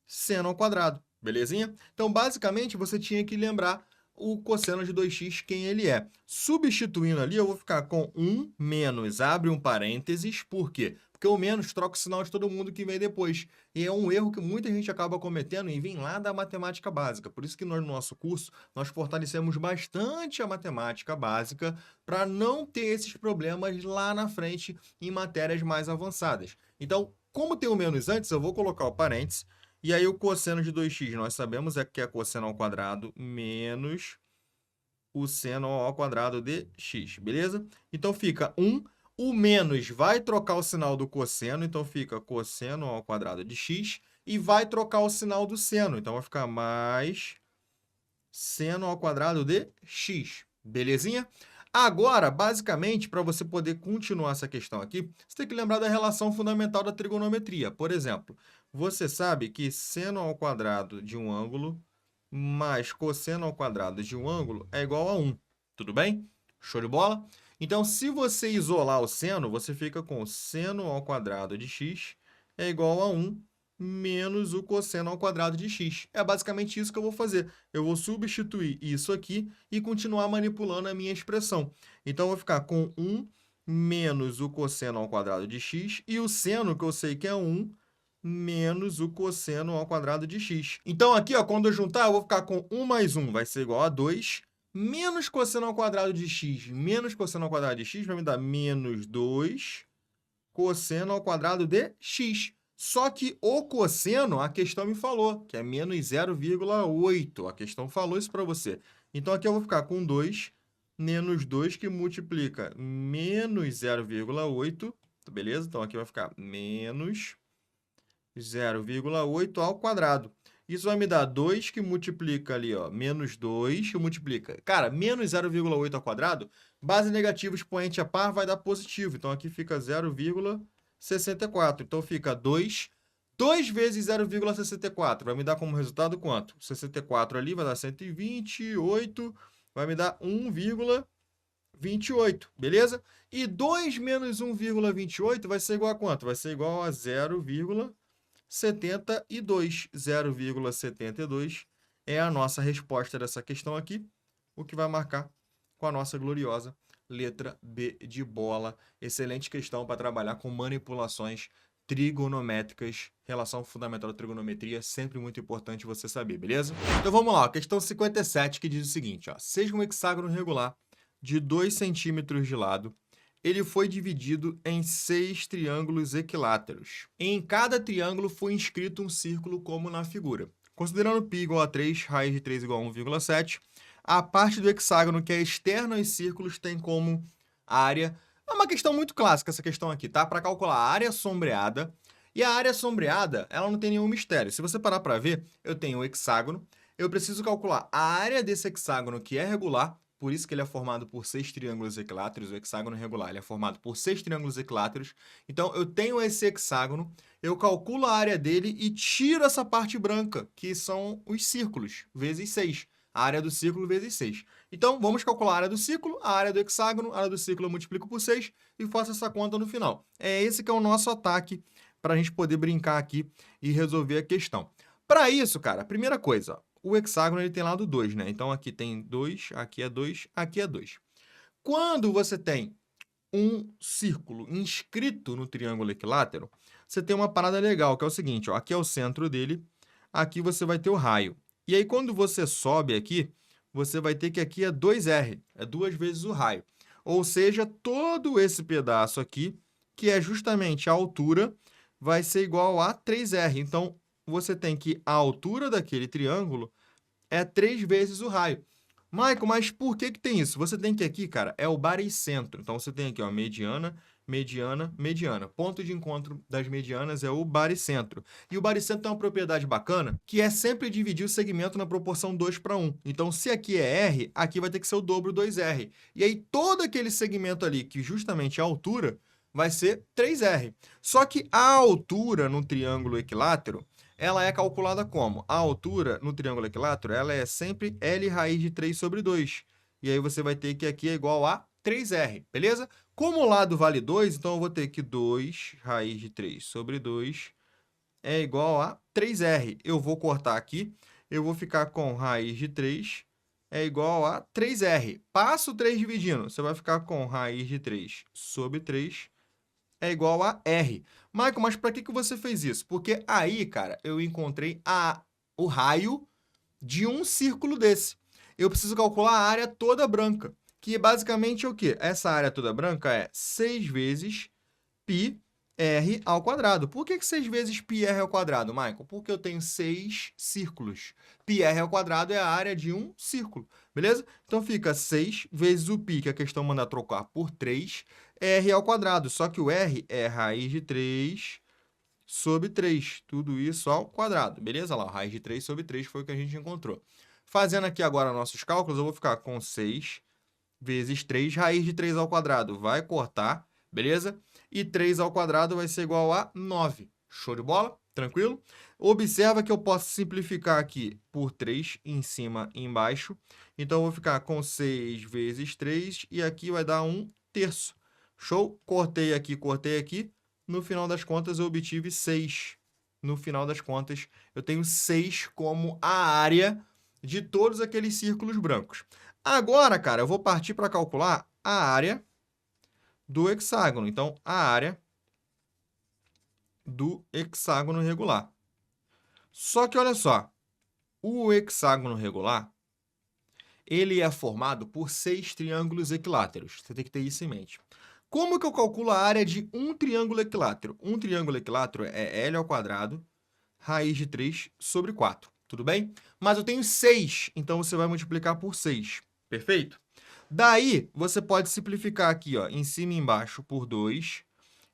seno ao quadrado. Belezinha? Então, basicamente, você tinha que lembrar o cosseno de 2x, quem ele é. Substituindo ali, eu vou ficar com 1 menos, abre um parênteses, por quê? Porque o menos troca o sinal de todo mundo que vem depois. E é um erro que muita gente acaba cometendo e vem lá da matemática básica. Por isso que no nosso curso, nós fortalecemos bastante a matemática básica para não ter esses problemas lá na frente em matérias mais avançadas. Então, como tem o menos antes, eu vou colocar o parênteses. E aí o cosseno de 2x, nós sabemos que é cosseno ao quadrado menos o seno ao quadrado de x, beleza? Então fica 1, o menos vai trocar o sinal do cosseno, então fica cosseno ao quadrado de x, e vai trocar o sinal do seno, então vai ficar mais seno ao quadrado de x, belezinha? Agora, basicamente, para você poder continuar essa questão aqui, você tem que lembrar da relação fundamental da trigonometria. Por exemplo, você sabe que seno ao quadrado de um ângulo mais cosseno ao quadrado de um ângulo é igual a 1. Tudo bem? Show de bola? Então, se você isolar o seno, você fica com seno ao quadrado de x é igual a 1 menos o cosseno ao quadrado de x. É basicamente isso que eu vou fazer. Eu vou substituir isso aqui e continuar manipulando a minha expressão. Então, eu vou ficar com 1 menos o cosseno ao quadrado de x e o seno, que eu sei que é 1, menos o cosseno ao quadrado de x. Então, aqui, ó, quando eu juntar, eu vou ficar com 1 mais 1 vai ser igual a 2, menos cosseno ao quadrado de x, menos cosseno ao quadrado de x vai me dar menos 2 cosseno ao quadrado de x. Só que o cosseno, a questão me falou, que é menos 0,8. A questão falou isso para você. Então, aqui eu vou ficar com 2 menos 2 que multiplica menos 0,8, beleza? Então, aqui vai ficar menos 0,8 ao quadrado. Isso vai me dar 2 que multiplica ali, ó, menos 2 que multiplica. Cara, menos 0,8 ao quadrado, base negativa expoente a par vai dar positivo. Então, aqui fica 0,64. Então, fica 2 2 vezes 0,64 vai me dar como resultado quanto? 64 ali vai dar 128, vai me dar 1,28, beleza? E 2 menos 1,28 vai ser igual a quanto? Vai ser igual a 0,72. 0,72 é a nossa resposta dessa questão aqui, o que vai marcar com a nossa gloriosa letra B de bola. Excelente questão para trabalhar com manipulações trigonométricas, relação fundamental da trigonometria, sempre muito importante você saber, beleza? Então vamos lá, questão 57 que diz o seguinte, ó, seja um hexágono regular de 2 centímetros de lado, ele foi dividido em 6 triângulos equiláteros. Em cada triângulo foi inscrito um círculo como na figura. Considerando π igual a 3, raiz de 3 igual a 1,7, a parte do hexágono que é externa aos círculos tem como área. É uma questão muito clássica essa questão aqui, tá? Para calcular a área sombreada. E a área sombreada, ela não tem nenhum mistério. Se você parar para ver, eu tenho um hexágono, eu preciso calcular a área desse hexágono que é regular, por isso que ele é formado por 6 triângulos equiláteros, o hexágono regular ele é formado por 6 triângulos equiláteros. Então, eu tenho esse hexágono, eu calculo a área dele e tiro essa parte branca, que são os círculos, vezes 6. A área do círculo vezes 6. Então, vamos calcular a área do círculo, a área do hexágono, a área do círculo eu multiplico por 6 e faço essa conta no final. É esse que é o nosso ataque para a gente poder brincar aqui e resolver a questão. Para isso, cara, a primeira coisa, ó, o hexágono ele tem lado 2, né? Então, aqui tem 2, aqui é 2, aqui é 2. Quando você tem um círculo inscrito no triângulo equilátero, você tem uma parada legal, que é o seguinte, ó, aqui é o centro dele, aqui você vai ter o raio. E aí, quando você sobe aqui, você vai ter que aqui é 2R, é 2 vezes o raio. Ou seja, todo esse pedaço aqui, que é justamente a altura, vai ser igual a 3R. Então, você tem que a altura daquele triângulo é 3 vezes o raio. Michael, mas por que tem isso? Você tem que aqui, cara, é o baricentro. Então, você tem aqui, ó, mediana, mediana, mediana. Ponto de encontro das medianas é o baricentro. E o baricentro tem uma propriedade bacana, que é sempre dividir o segmento na proporção 2 para 1. Então, se aqui é R, aqui vai ter que ser o dobro 2R. E aí, todo aquele segmento ali, que justamente é a altura, vai ser 3R. Só que a altura no triângulo equilátero, ela é calculada como? A altura no triângulo equilátero, ela é sempre L raiz de 3 sobre 2. E aí você vai ter que aqui é igual a 3R, beleza? Como o lado vale 2, então eu vou ter que 2 raiz de 3 sobre 2 é igual a 3R. Eu vou cortar aqui, eu vou ficar com raiz de 3 é igual a 3R. Passa o 3 dividindo, você vai ficar com raiz de 3 sobre 3 é igual a R. Michael, mas para que você fez isso? Porque aí, cara, eu encontrei o raio de um círculo desse. Eu preciso calcular a área toda branca, que basicamente é o quê? Essa área toda branca é 6 vezes πr ao quadrado. Por que 6 vezes πr ao quadrado, Michael? Porque eu tenho 6 círculos. Πr ao quadrado é a área de um círculo, beleza? Então fica 6 vezes o π, que a questão manda trocar por 3, r ao quadrado. Só que o r é raiz de 3 sobre 3. Tudo isso ao quadrado, beleza? Lá, raiz de 3 sobre 3 foi o que a gente encontrou. Fazendo aqui agora nossos cálculos, eu vou ficar com 6 vezes 3, raiz de 3 ao quadrado vai cortar, beleza? E 3 ao quadrado vai ser igual a 9. Show de bola? Tranquilo? Observa que eu posso simplificar aqui por 3 em cima e embaixo. Então, eu vou ficar com 6 vezes 3 e aqui vai dar 1/3. Show? Cortei aqui. No final das contas, eu obtive 6. No final das contas, eu tenho 6 como a área de todos aqueles círculos brancos. Agora, cara, eu vou partir para calcular a área do hexágono. Então, a área do hexágono regular. Só que, olha só, o hexágono regular, ele é formado por 6 triângulos equiláteros. Você tem que ter isso em mente. Como que eu calculo a área de um triângulo equilátero? Um triângulo equilátero é L ao quadrado, raiz de 3 sobre 4. Tudo bem? Mas eu tenho 6, então você vai multiplicar por 6. Perfeito? Daí, você pode simplificar aqui, ó, em cima e embaixo por 2.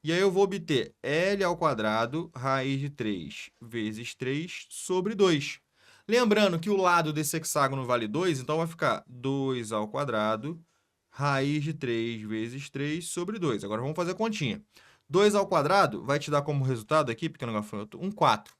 E aí eu vou obter L ao quadrado, raiz de 3 vezes 3 sobre 2. Lembrando que o lado desse hexágono vale 2, então vai ficar 2 ao quadrado, raiz de 3 vezes 3 sobre 2. Agora vamos fazer a continha. 2 ao quadrado vai te dar como resultado aqui, pequeno gafanhoto, um 4.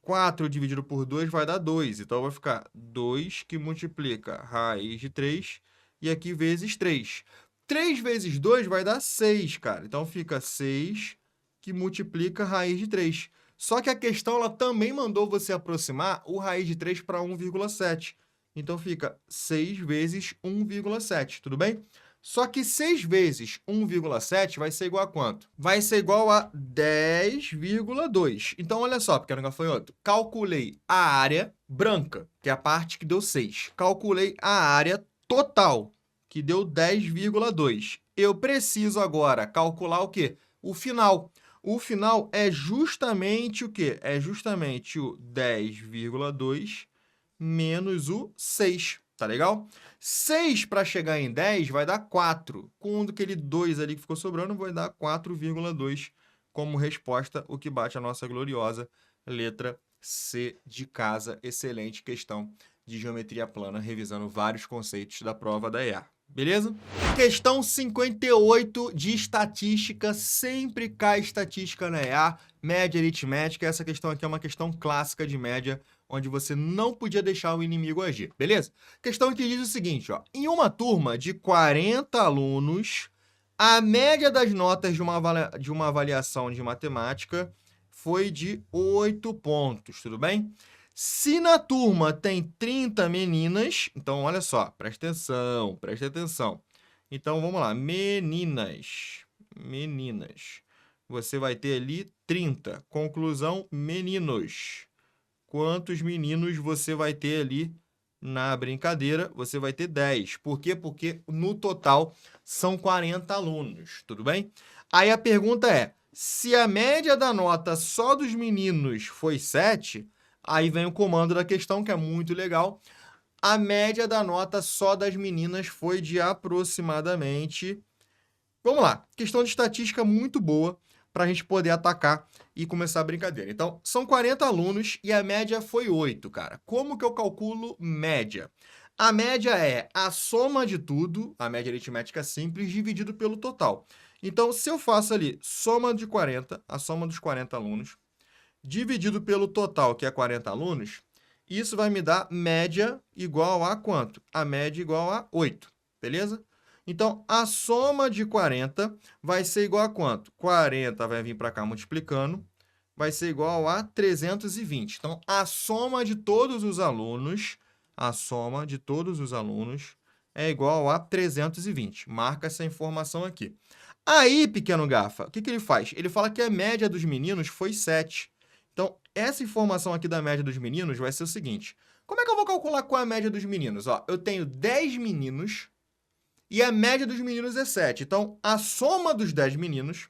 4 dividido por 2 vai dar 2. Então, vai ficar 2 que multiplica raiz de 3 e aqui vezes 3. 3 vezes 2 vai dar 6, cara. Então, fica 6 que multiplica raiz de 3. Só que a questão ela também mandou você aproximar o raiz de 3 para 1,7. Então, fica 6 vezes 1,7, tudo bem? Só que 6 vezes 1,7 vai ser igual a quanto? Vai ser igual a 10,2. Então, olha só, pequeno gafanhoto. Calculei a área branca, que é a parte que deu 6. Calculei a área total, que deu 10,2. Eu preciso agora calcular o quê? O final. O final é justamente o quê? É justamente o 10,2 menos o 6, tá legal? 6 para chegar em 10 vai dar 4. Com aquele 2 ali que ficou sobrando, vai dar 4,2 como resposta, o que bate a nossa gloriosa letra C de casa. Excelente questão de geometria plana, revisando vários conceitos da prova da EA. Beleza? Questão 58 de estatística, sempre cai estatística na EA, média aritmética. Essa questão aqui é uma questão clássica de média, onde você não podia deixar o inimigo agir, beleza? Questão que diz o seguinte, ó. Em uma turma de 40 alunos, a média das notas de uma avaliação de matemática foi de 8 pontos, tudo bem? Se na turma tem 30 meninas, então olha só, presta atenção. Então vamos lá, meninas. Você vai ter ali 30. Conclusão, meninos. Quantos meninos você vai ter ali na brincadeira? Você vai ter 10. Por quê? Porque no total são 40 alunos, tudo bem? Aí a pergunta é, se a média da nota só dos meninos foi 7, aí vem o comando da questão, que é muito legal. A média da nota só das meninas foi de aproximadamente... Vamos lá, questão de estatística muito boa para a gente poder atacar e começar a brincadeira. Então, são 40 alunos e a média foi 8, cara. Como que eu calculo média? A média é a soma de tudo, a média aritmética simples, dividido pelo total. Então, se eu faço ali soma de 40, a soma dos 40 alunos, dividido pelo total, que é 40 alunos, isso vai me dar média igual a quanto? A média igual a 8, beleza? Então, a soma de 40 vai ser igual a quanto? 40 vai vir para cá multiplicando, vai ser igual a 320. Então, a soma de todos os alunos é igual a 320. Marca essa informação aqui. Aí, pequeno gafa, o que ele faz? Ele fala que a média dos meninos foi 7. Então, essa informação aqui da média dos meninos vai ser o seguinte. Como é que eu vou calcular qual é a média dos meninos? Ó, eu tenho 10 meninos e a média dos meninos é 7. Então, a soma dos 10 meninos,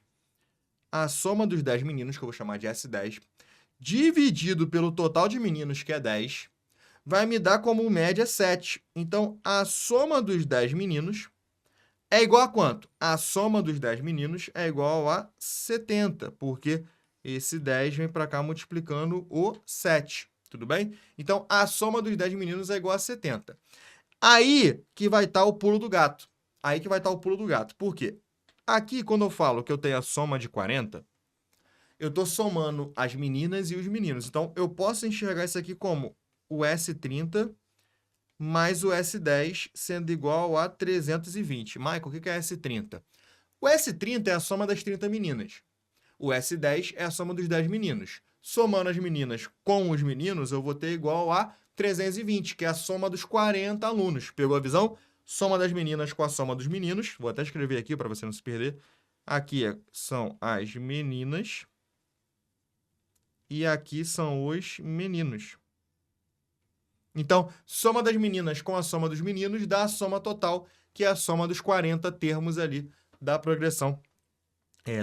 que eu vou chamar de S10, dividido pelo total de meninos, que é 10, vai me dar como média 7. Então, a soma dos 10 meninos é igual a quanto? A soma dos 10 meninos é igual a 70, porque esse 10 vem para cá multiplicando o 7, tudo bem? Então, a soma dos 10 meninos é igual a 70. Aí que vai estar o pulo do gato. Por quê? Aqui, quando eu falo que eu tenho a soma de 40, eu estou somando as meninas e os meninos. Então, eu posso enxergar isso aqui como o S30 mais o S10 sendo igual a 320. Michael, o que é S30? O S30 é a soma das 30 meninas. O S10 é a soma dos 10 meninos. Somando as meninas com os meninos, eu vou ter igual a 320, que é a soma dos 40 alunos. Pegou a visão? Soma das meninas com a soma dos meninos. Vou até escrever aqui para você não se perder. Aqui são as meninas. E aqui são os meninos. Então, soma das meninas com a soma dos meninos dá a soma total, que é a soma dos 40 termos ali da progressão.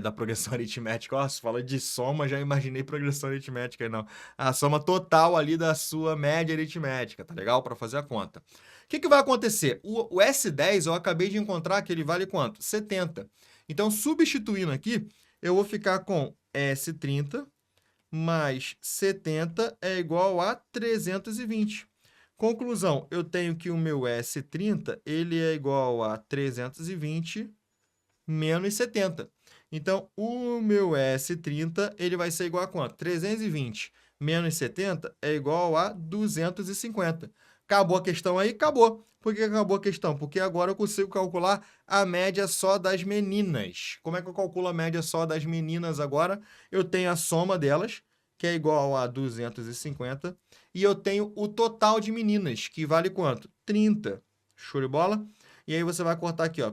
Da progressão aritmética. Ó, se fala de soma, já imaginei progressão aritmética, não. A soma total ali da sua média aritmética, tá legal? Para fazer a conta. O que vai acontecer? O S10 eu acabei de encontrar que ele vale quanto? 70. Então, substituindo aqui, eu vou ficar com S30 mais 70 é igual a 320. Conclusão, eu tenho que o meu S30 ele é igual a 320 menos 70. Então, o meu S30, ele vai ser igual a quanto? 320 menos 70 é igual a 250. Acabou a questão aí? Acabou. Por que acabou a questão? Porque agora eu consigo calcular a média só das meninas. Como é que eu calculo a média só das meninas agora? Eu tenho a soma delas, que é igual a 250, e eu tenho o total de meninas, que vale quanto? 30. Show de bola? E aí você vai cortar aqui, ó,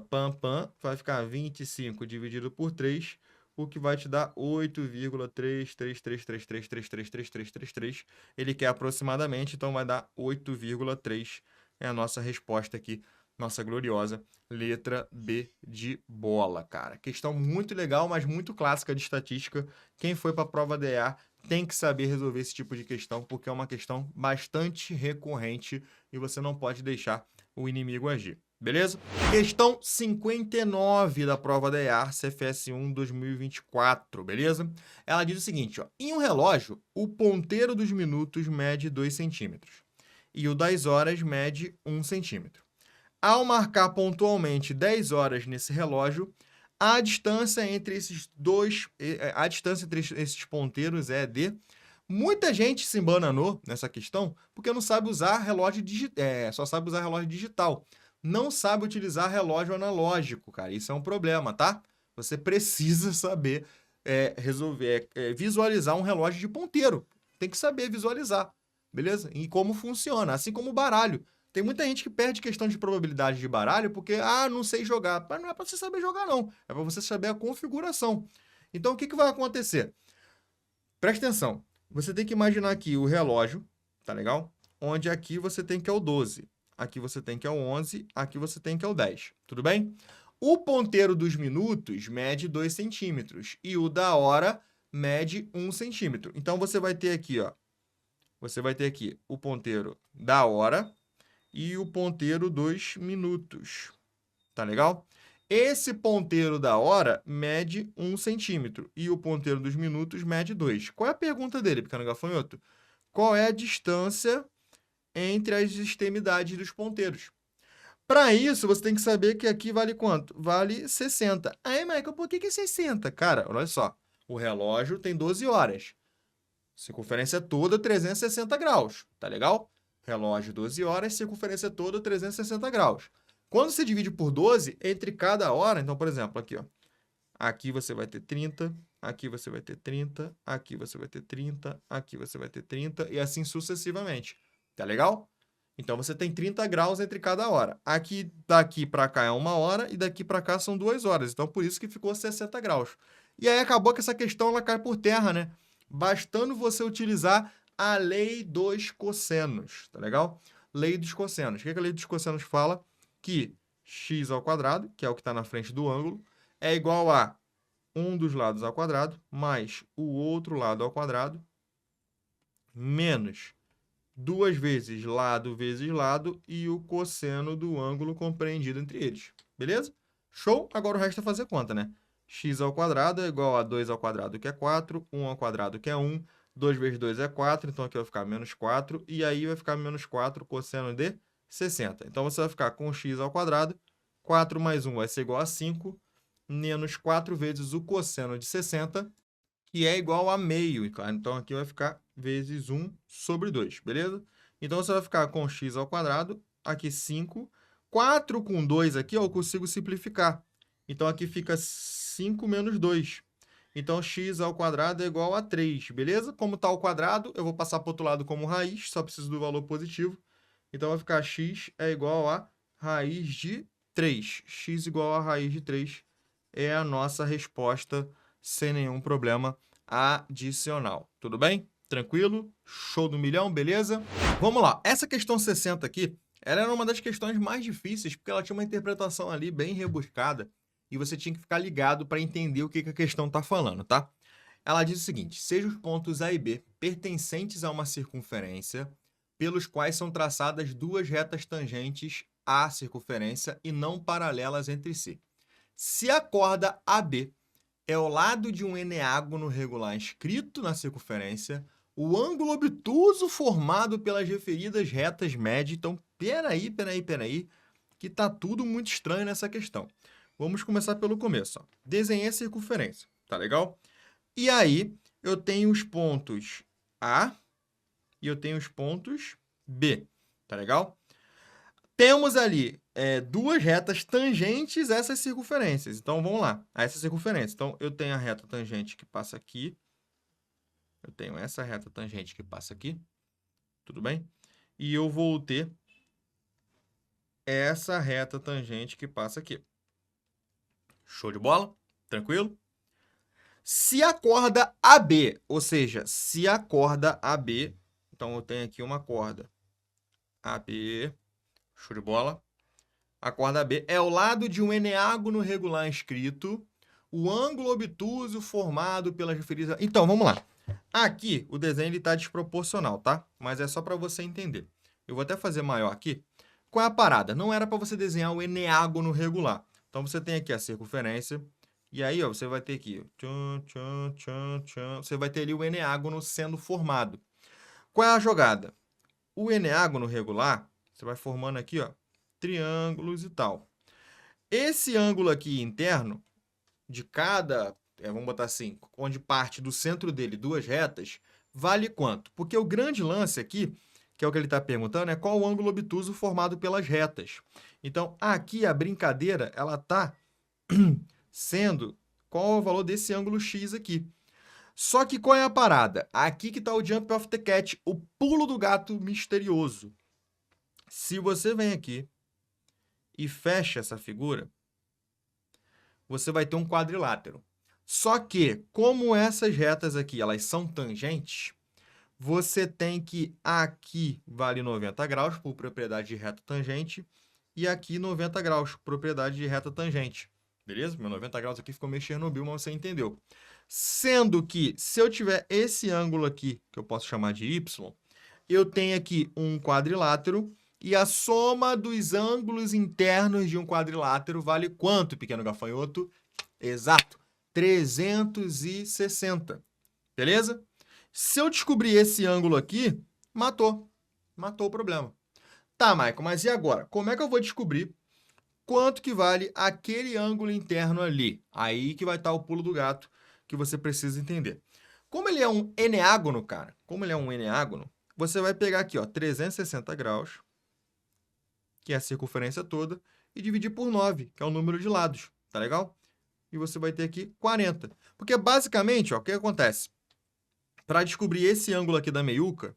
vai ficar 25 dividido por 3, o que vai te dar 8,33333333333. Ele quer aproximadamente, então vai dar 8,3. É a nossa resposta aqui, nossa gloriosa letra B de bola, cara. Questão muito legal, mas muito clássica de estatística. Quem foi para a prova DA tem que saber resolver esse tipo de questão, porque é uma questão bastante recorrente e você não pode deixar o inimigo agir. Beleza? Questão 59 da prova da EAR CFS1 2024, beleza? Ela diz o seguinte, ó, em um relógio, o ponteiro dos minutos mede 2 centímetros e o das horas mede 1 centímetro. Ao marcar pontualmente 10 horas nesse relógio, a distância entre esses ponteiros é de... Muita gente se embananou nessa questão porque não sabe usar relógio só sabe usar relógio digital. Não sabe utilizar relógio analógico, cara. Isso é um problema, tá? Você precisa saber visualizar um relógio de ponteiro. Tem que saber visualizar, beleza? E como funciona, assim como o baralho. Tem muita gente que perde questão de probabilidade de baralho porque, não sei jogar. Mas não é para você saber jogar, não. É para você saber a configuração. Então, o que vai acontecer? Presta atenção. Você tem que imaginar aqui o relógio, tá legal? Onde aqui você tem que é o 12, aqui você tem que é o 11, aqui você tem que é o 10, tudo bem? O ponteiro dos minutos mede 2 centímetros e o da hora mede 1 centímetro. Então, você vai ter aqui, ó, o ponteiro da hora e o ponteiro dos minutos, tá legal? Esse ponteiro da hora mede 1 centímetro e o ponteiro dos minutos mede 2. Qual é a pergunta dele, pequeno gafanhoto? Qual é a distância entre as extremidades dos ponteiros? Para isso, você tem que saber que aqui vale quanto? Vale 60. Aí, Michael, por que 60? Cara, olha só. O relógio tem 12 horas. Circunferência toda 360 graus, tá legal? Relógio 12 horas, circunferência toda 360 graus. Quando se divide por 12, entre cada hora, então, por exemplo, aqui, ó. Aqui você vai ter 30, aqui você vai ter 30, aqui você vai ter 30, aqui você vai ter 30 e assim sucessivamente. Tá legal? Então, você tem 30 graus entre cada hora. Aqui, daqui para cá é 1 hora e daqui para cá são 2 horas. Então, por isso que ficou 60 graus. E aí, acabou que essa questão ela cai por terra, né? Bastando você utilizar a lei dos cossenos, tá legal? Lei dos cossenos. O que a lei dos cossenos fala? Que x ao quadrado, que é o que está na frente do ângulo, é igual a um dos lados ao quadrado mais o outro lado ao quadrado menos 2 vezes lado e o cosseno do ângulo compreendido entre eles. Beleza? Show? Agora o resto é fazer conta, né? X ao quadrado é igual a 2 ao quadrado, que é 4, 1 ao quadrado, que é 1, 2 vezes 2 é 4, então aqui vai ficar menos 4, e aí vai ficar menos 4 cosseno de 60. Então, você vai ficar com x ao quadrado, 4 mais 1 vai ser igual a 5, menos 4 vezes o cosseno de 60, que é igual a meio. Então, aqui vai ficar vezes 1 sobre 2, beleza? Então, você vai ficar com x ao quadrado, aqui 5. 4 com 2 aqui, ó, eu consigo simplificar. Então, aqui fica 5 menos 2. Então, x ao quadrado é igual a 3, beleza? Como está ao quadrado, eu vou passar para o outro lado como raiz, só preciso do valor positivo. Então, vai ficar x é igual a raiz de 3. X igual a raiz de 3 é a nossa resposta sem nenhum problema adicional. Tudo bem? Tranquilo? Show do milhão, beleza? Vamos lá. Essa questão 60 aqui, ela era uma das questões mais difíceis, porque ela tinha uma interpretação ali bem rebuscada e você tinha que ficar ligado para entender o que a questão está falando, tá? Ela diz o seguinte: sejam os pontos A e B pertencentes a uma circunferência pelos quais são traçadas duas retas tangentes à circunferência e não paralelas entre si. Se a corda AB é o lado de um eneágono regular inscrito na circunferência, o ângulo obtuso formado pelas referidas retas mede... Então, peraí, que tá tudo muito estranho nessa questão. Vamos começar pelo começo. Ó. Desenhei a circunferência, tá legal? E aí, eu tenho os pontos A e eu tenho os pontos B, tá legal? Temos ali duas retas tangentes a essas circunferências. Então, vamos lá, a essa circunferência. Então, eu tenho a reta tangente que passa aqui. Eu tenho essa reta tangente que passa aqui. Tudo bem? E eu vou ter essa reta tangente que passa aqui. Show de bola? Tranquilo? Se a corda AB, ou seja, se a corda AB, então eu tenho aqui uma corda AB, show de bola. A corda AB é ao lado de um eneágono regular escrito, o ângulo obtuso formado pelas referidas... Então, vamos lá. Aqui, o desenho está desproporcional, tá? Mas é só para você entender. Eu vou até fazer maior aqui. Qual é a parada? Não era para você desenhar o eneágono regular. Então, você tem aqui a circunferência. E aí, ó, você vai ter aqui... Você vai ter ali o eneágono sendo formado. Qual é a jogada? O eneágono regular, você vai formando aqui, ó, triângulos e tal. Esse ângulo aqui interno, de cada, vamos botar assim, onde parte do centro dele duas retas, vale quanto? Porque o grande lance aqui, que é o que ele está perguntando, é qual o ângulo obtuso formado pelas retas. Então, aqui a brincadeira, ela está sendo qual é o valor desse ângulo x aqui. Só que qual é a parada? Aqui que está o jump of the cat, o pulo do gato misterioso. Se você vem aqui e fecha essa figura, você vai ter um quadrilátero. Só que, como essas retas aqui elas são tangentes, você tem que aqui vale 90 graus por propriedade de reta tangente e aqui 90 graus, propriedade de reta tangente. Beleza? Meu 90 graus aqui ficou meio Chernobyl, mas você entendeu. Sendo que, se eu tiver esse ângulo aqui, que eu posso chamar de y, eu tenho aqui um quadrilátero e a soma dos ângulos internos de um quadrilátero vale quanto, pequeno gafanhoto? Exato, 360. Beleza? Se eu descobrir esse ângulo aqui, matou. Matou o problema. Tá, Michael, mas e agora? Como é que eu vou descobrir quanto que vale aquele ângulo interno ali? Aí que vai estar o pulo do gato que você precisa entender. Como ele é um eneágono, cara, você vai pegar aqui, ó, 360 graus, que é a circunferência toda, e dividir por 9, que é o número de lados, tá legal? E você vai ter aqui 40. Porque basicamente, ó, o que acontece? Para descobrir esse ângulo aqui da meiuca,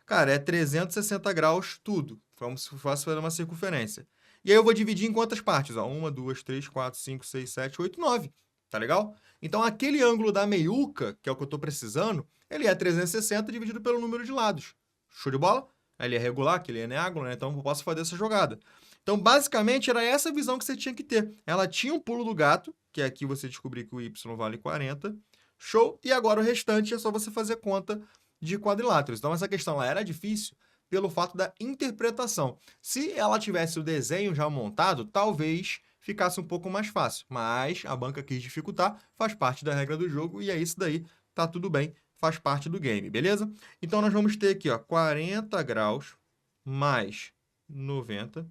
cara, é 360 graus tudo, como se fosse fazer uma circunferência. E aí eu vou dividir em quantas partes? Ó? 1, 2, 3, 4, 5, 6, 7, 8, 9. Tá legal? Então, aquele ângulo da meiuca, que é o que eu estou precisando, ele é 360 dividido pelo número de lados. Show de bola? Ele é regular, que ele é eneágono, né? Então eu posso fazer essa jogada. Então, basicamente, era essa visão que você tinha que ter. Ela tinha um pulo do gato, que é aqui você descobrir que o y vale 40. Show! E agora o restante é só você fazer conta de quadriláteros. Então, essa questão lá era difícil pelo fato da interpretação. Se ela tivesse o desenho já montado, talvez ficasse um pouco mais fácil. Mas a banca quis dificultar, faz parte da regra do jogo, e é isso daí, tá tudo bem, faz parte do game, beleza? Então, nós vamos ter aqui, ó, 40 graus mais 90,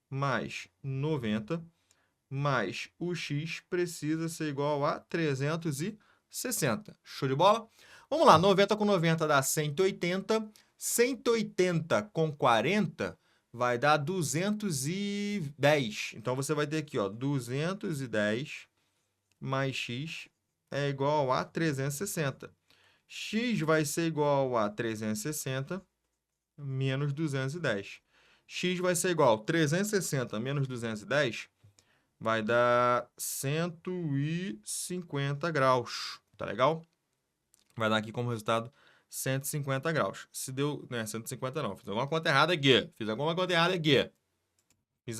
mais 90, mais o x precisa ser igual a 360. Show de bola? Vamos lá, 90 com 90 dá 180, 180 com 40 vai dar 210. Então, você vai ter aqui, ó, 210 mais x é igual a 360. X vai ser igual a 360 menos 210. X vai ser igual a 360 menos 210, vai dar 150 graus. Tá legal? Vai dar aqui como resultado 150 graus. Se deu... Não é 150 não. Fiz alguma conta errada aqui. Fiz a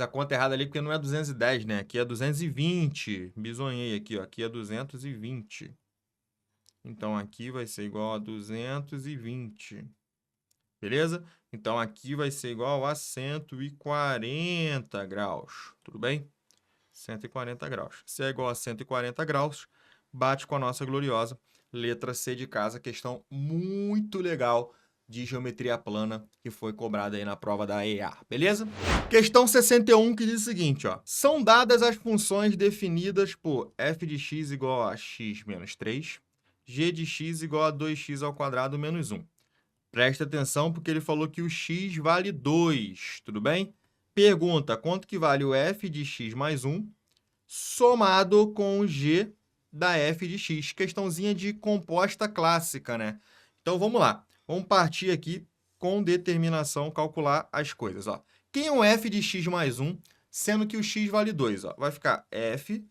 conta errada ali porque não é 210, né? Aqui é 220. Bisonhei aqui, ó. Aqui é 220. Então, aqui vai ser igual a 220. Beleza? Então, aqui vai ser igual a 140 graus. Tudo bem? 140 graus. Se é igual a 140 graus, bate com a nossa gloriosa letra C de casa. Questão muito legal de geometria plana que foi cobrada aí na prova da EA, beleza? Questão 61 que diz o seguinte, ó. São dadas as funções definidas por f de x igual a x menos 3, g de x igual a 2x ao quadrado menos 1. Presta atenção porque ele falou que o x vale 2, tudo bem? Pergunta, quanto que vale o f de x mais 1 somado com o g da f de x? Questãozinha de composta clássica, né? Então, vamos lá. Vamos partir aqui com determinação, calcular as coisas, ó. Quem é o f de x mais 1, sendo que o x vale 2, ó? Vai ficar f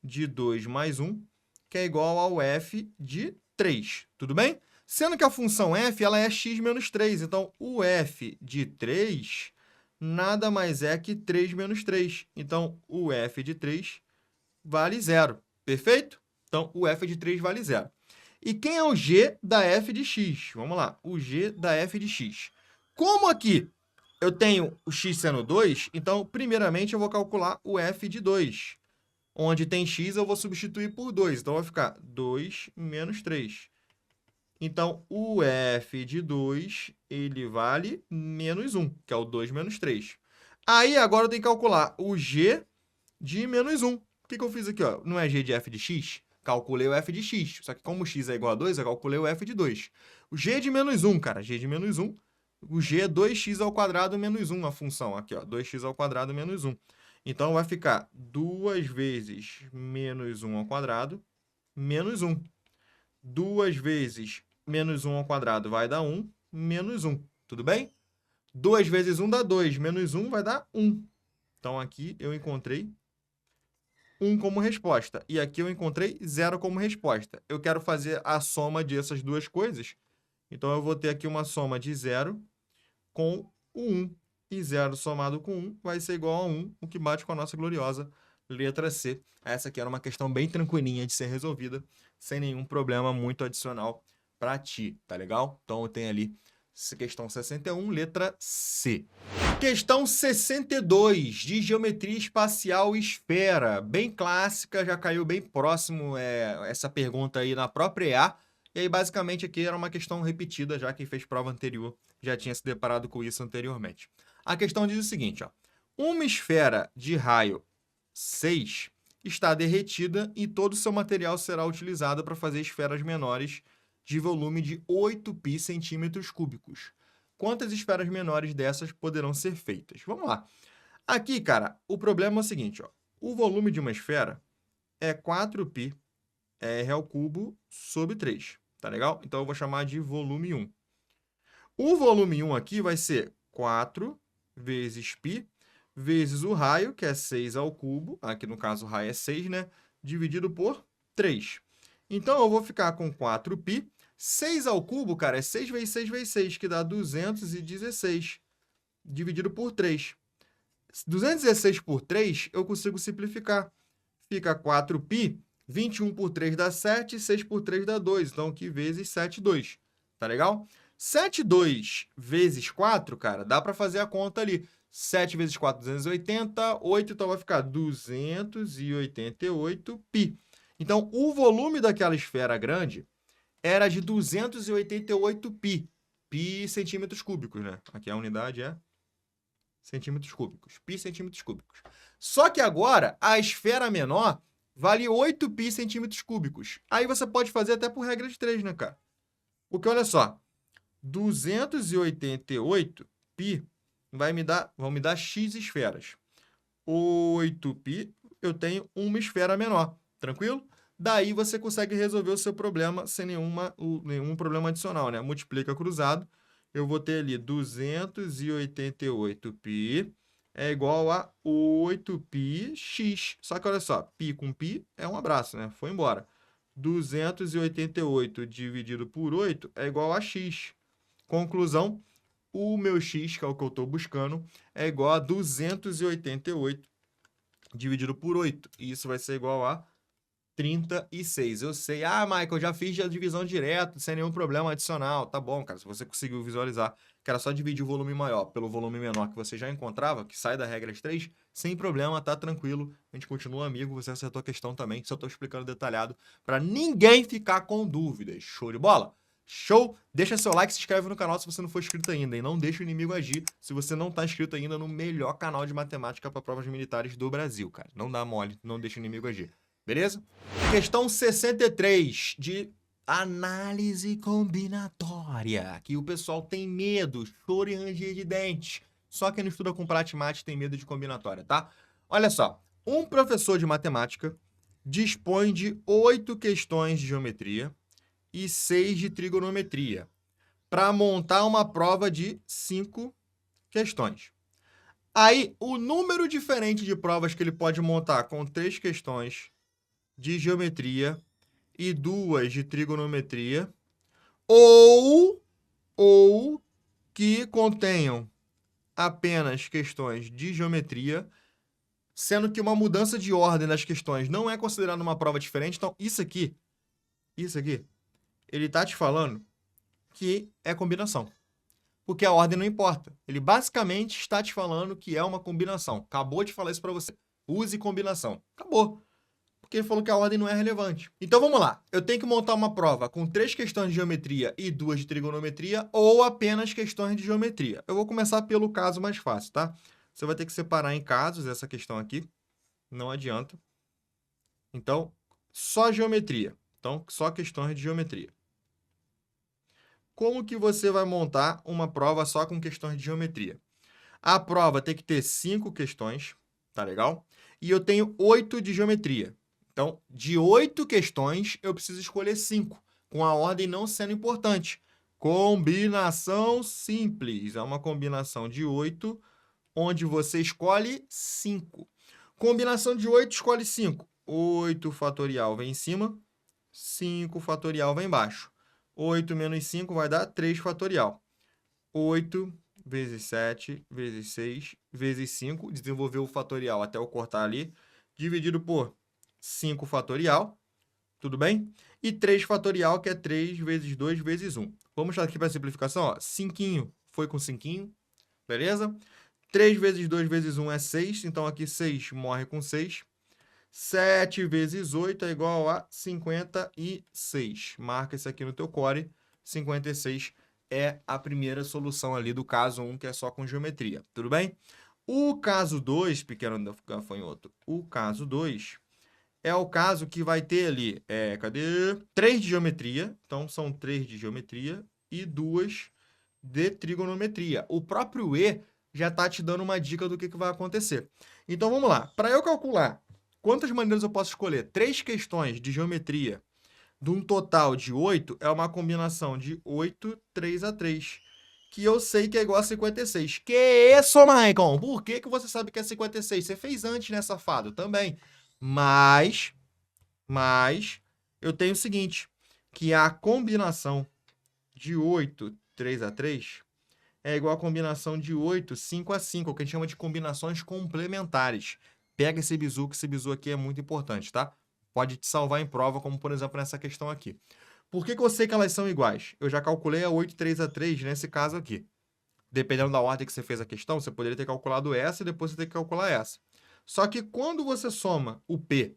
de 2 mais 1, que é igual ao f de 3, tudo bem? Sendo que a função f ela é x menos 3, então o f de 3 nada mais é que 3 menos 3. Então, o f de 3 vale 0, perfeito? Então, o f de 3 vale 0. E quem é o g da f de x? Vamos lá, o g da f de x. Como aqui eu tenho o x sendo 2, então, primeiramente, eu vou calcular o f de 2. Onde tem x, eu vou substituir por 2. Então, vai ficar 2 menos 3. Então, o f de 2, ele vale menos 1, que é o 2 menos 3. Aí, agora eu tenho que calcular o g de menos 1. O que eu fiz aqui? Ó? Não é g de f de x? Calculei o f de x. Só que como x é igual a 2, eu calculei o f de 2. O g de menos 1, cara, g de menos 1, o g é 2x ao quadrado menos 1, a função. Aqui, ó, 2x ao quadrado menos 1. Então, vai ficar 2 vezes menos 1 ao quadrado menos 1. 2 vezes menos 1 ao quadrado vai dar 1, menos 1. Tudo bem? 2 vezes 1 dá 2, menos 1 vai dar 1. Então, aqui eu encontrei 1 como resposta. E aqui eu encontrei 0 como resposta. Eu quero fazer a soma dessas duas coisas. Então, eu vou ter aqui uma soma de 0 com o 1. E 0 somado com 1 vai ser igual a 1, o que bate com a nossa gloriosa letra C. Essa aqui era uma questão bem tranquilinha de ser resolvida, sem nenhum problema muito adicional para ti, tá legal? Então, tem ali questão 61, letra C. Questão 62, de geometria espacial esfera. Bem clássica, já caiu bem próximo essa pergunta aí na própria EA. E aí, basicamente, aqui era uma questão repetida, já quem fez prova anterior já tinha se deparado com isso anteriormente. A questão diz o seguinte, ó. Uma esfera de raio 6 está derretida e todo o seu material será utilizado para fazer esferas menores de volume de 8π centímetros cúbicos. Quantas esferas menores dessas poderão ser feitas? Vamos lá. Aqui, cara, o problema é o seguinte, ó. O volume de uma esfera é 4π r ao cubo sobre 3, tá legal? Então, eu vou chamar de volume 1. O volume 1 aqui vai ser 4 vezes π vezes o raio, que é 6 ao cubo, aqui no caso o raio é 6, né? Dividido por 3. Então, eu vou ficar com 4π. 6 ao cubo, cara, é 6 vezes 6 vezes 6, que dá 216, dividido por 3. 216 por 3, eu consigo simplificar. Fica 4π, 21 por 3 dá 7, 6 por 3 dá 2. Então, aqui vezes 7, 2. Tá legal? 7, 2 vezes 4, cara, dá para fazer a conta ali. 7 vezes 4, 280, 8, então vai ficar 288π. Então, o volume daquela esfera grande era de 288π. Π centímetros cúbicos, né? Aqui a unidade é centímetros cúbicos. Π centímetros cúbicos. Só que agora, a esfera menor vale 8π centímetros cúbicos. Aí você pode fazer até por regra de 3, né, cara? Porque, olha só, 288π vão me dar x esferas. 8π, eu tenho uma esfera menor. Tranquilo? Daí você consegue resolver o seu problema sem nenhum problema adicional, né? Multiplica cruzado. Eu vou ter ali 288π é igual a 8πx. Só que olha só, π com π é um abraço, né? Foi embora. 288 dividido por 8 é igual a x. Conclusão, o meu x, que é o que eu estou buscando, é igual a 288 dividido por 8. E isso vai ser igual a 36. Eu sei, Michael, eu já fiz a divisão direto, sem nenhum problema adicional. Tá bom, cara, se você conseguiu visualizar que era só dividir o volume maior pelo volume menor que você já encontrava, que sai da regra de 3, sem problema, tá tranquilo. A gente continua amigo, você acertou a questão também, só tô explicando detalhado para ninguém ficar com dúvidas. Show de bola? Show? Deixa seu like, se inscreve no canal se você não for inscrito ainda. E não deixa o inimigo agir se você não está inscrito ainda no melhor canal de matemática para provas militares do Brasil, cara. Não dá mole, não deixa o inimigo agir. Beleza? Questão 63 de análise combinatória. Que o pessoal tem medo, choro e ranger de dentes. Só quem não estuda com Pratimate tem medo de combinatória, tá? Olha só. Um professor de matemática dispõe de 8 questões de geometria e 6 de trigonometria, para montar uma prova de 5 questões. Aí, o número diferente de provas que ele pode montar com 3 questões de geometria e 2 de trigonometria, ou que contenham apenas questões de geometria, sendo que uma mudança de ordem das questões não é considerada uma prova diferente. Então, isso aqui, ele tá te falando que é combinação. Porque a ordem não importa. Ele basicamente está te falando que é uma combinação. Acabou de falar isso para você. Use combinação. Acabou. Porque ele falou que a ordem não é relevante. Então vamos lá. Eu tenho que montar uma prova com 3 questões de geometria e 2 de trigonometria ou apenas questões de geometria. Eu vou começar pelo caso mais fácil, tá? Você vai ter que separar em casos essa questão aqui. Não adianta. Então, só geometria. Então, só questões de geometria. Como que você vai montar uma prova só com questões de geometria? A prova tem que ter 5 questões, tá legal? E eu tenho 8 de geometria. Então, de 8 questões, eu preciso escolher 5, com a ordem não sendo importante. Combinação simples. É uma combinação de 8, onde você escolhe 5. Combinação de 8, escolhe 5. 8 fatorial vem em cima, 5 fatorial vem embaixo. 8 menos 5 vai dar 3 fatorial. 8 vezes 7 vezes 6 vezes 5, desenvolveu o fatorial até eu cortar ali, dividido por 5 fatorial, tudo bem? E 3 fatorial, que é 3 vezes 2 vezes 1. Vamos aqui para a simplificação, 5 foi com 5, beleza? 3 vezes 2 vezes 1 é 6, então aqui 6 morre com 6. 7 vezes 8 é igual a 56. Marca isso aqui no teu core. 56 é a primeira solução ali do caso 1, que é só com geometria. Tudo bem? O caso 2, pequeno gafanhoto, o caso 2 é o caso que vai ter ali, cadê? 3 de geometria. Então, são 3 de geometria e 2 de trigonometria. O próprio E já está te dando uma dica do que vai acontecer. Então, vamos lá. Para eu calcular quantas maneiras eu posso escolher 3 questões de geometria de um total de 8, é uma combinação de 8, 3 a 3, que eu sei que é igual a 56. Que isso, Maicon? Por que você sabe que é 56? Você fez antes, né, safado? Também. Mas eu tenho o seguinte, que a combinação de 8, 3 a 3 é igual a combinação de 8, 5 a 5, o que a gente chama de combinações complementares. Pega esse bizu, que esse bizu aqui é muito importante, tá? Pode te salvar em prova, como por exemplo nessa questão aqui. Por que eu sei que elas são iguais? Eu já calculei a 8, 3 a 3 nesse caso aqui. Dependendo da ordem que você fez a questão, você poderia ter calculado essa e depois você ter que calcular essa. Só que quando você soma o P,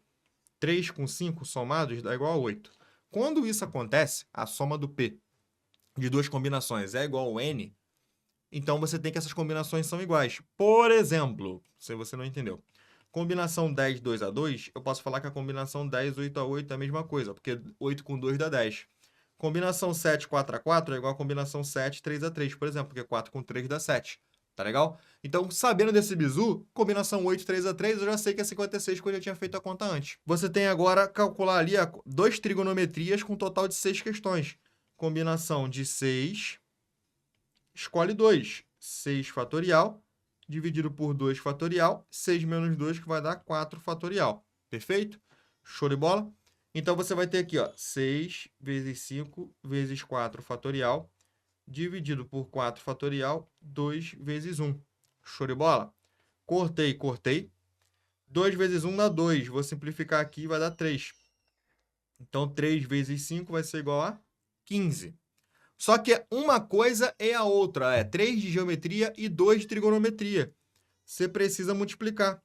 3 com 5 somados dá igual a 8. Quando isso acontece, a soma do P de duas combinações é igual ao N, então você tem que essas combinações são iguais. Por exemplo, se você não entendeu, combinação 10, 2 a 2, eu posso falar que a combinação 10, 8 a 8 é a mesma coisa, porque 8 com 2 dá 10. Combinação 7, 4 a 4 é igual a combinação 7, 3 a 3, por exemplo, porque 4 com 3 dá 7. Tá legal? Então, sabendo desse bizu, combinação 8, 3 a 3, eu já sei que é 56, porque eu já tinha feito a conta antes. Você tem agora calcular ali 2 trigonometrias com um total de 6 questões. Combinação de 6, escolhe 2. 6 fatorial, dividido por 2 fatorial, 6 menos 2, que vai dar 4 fatorial. Perfeito? Show de bola? Então, você vai ter aqui, ó, 6 vezes 5 vezes 4 fatorial, dividido por 4 fatorial, 2 vezes 1. Show de bola? Cortei, cortei. 2 vezes 1 dá 2. Vou simplificar aqui, vai dar 3. Então, 3 vezes 5 vai ser igual a 15. Só que uma coisa é a outra. É 3 de geometria e 2 de trigonometria. Você precisa multiplicar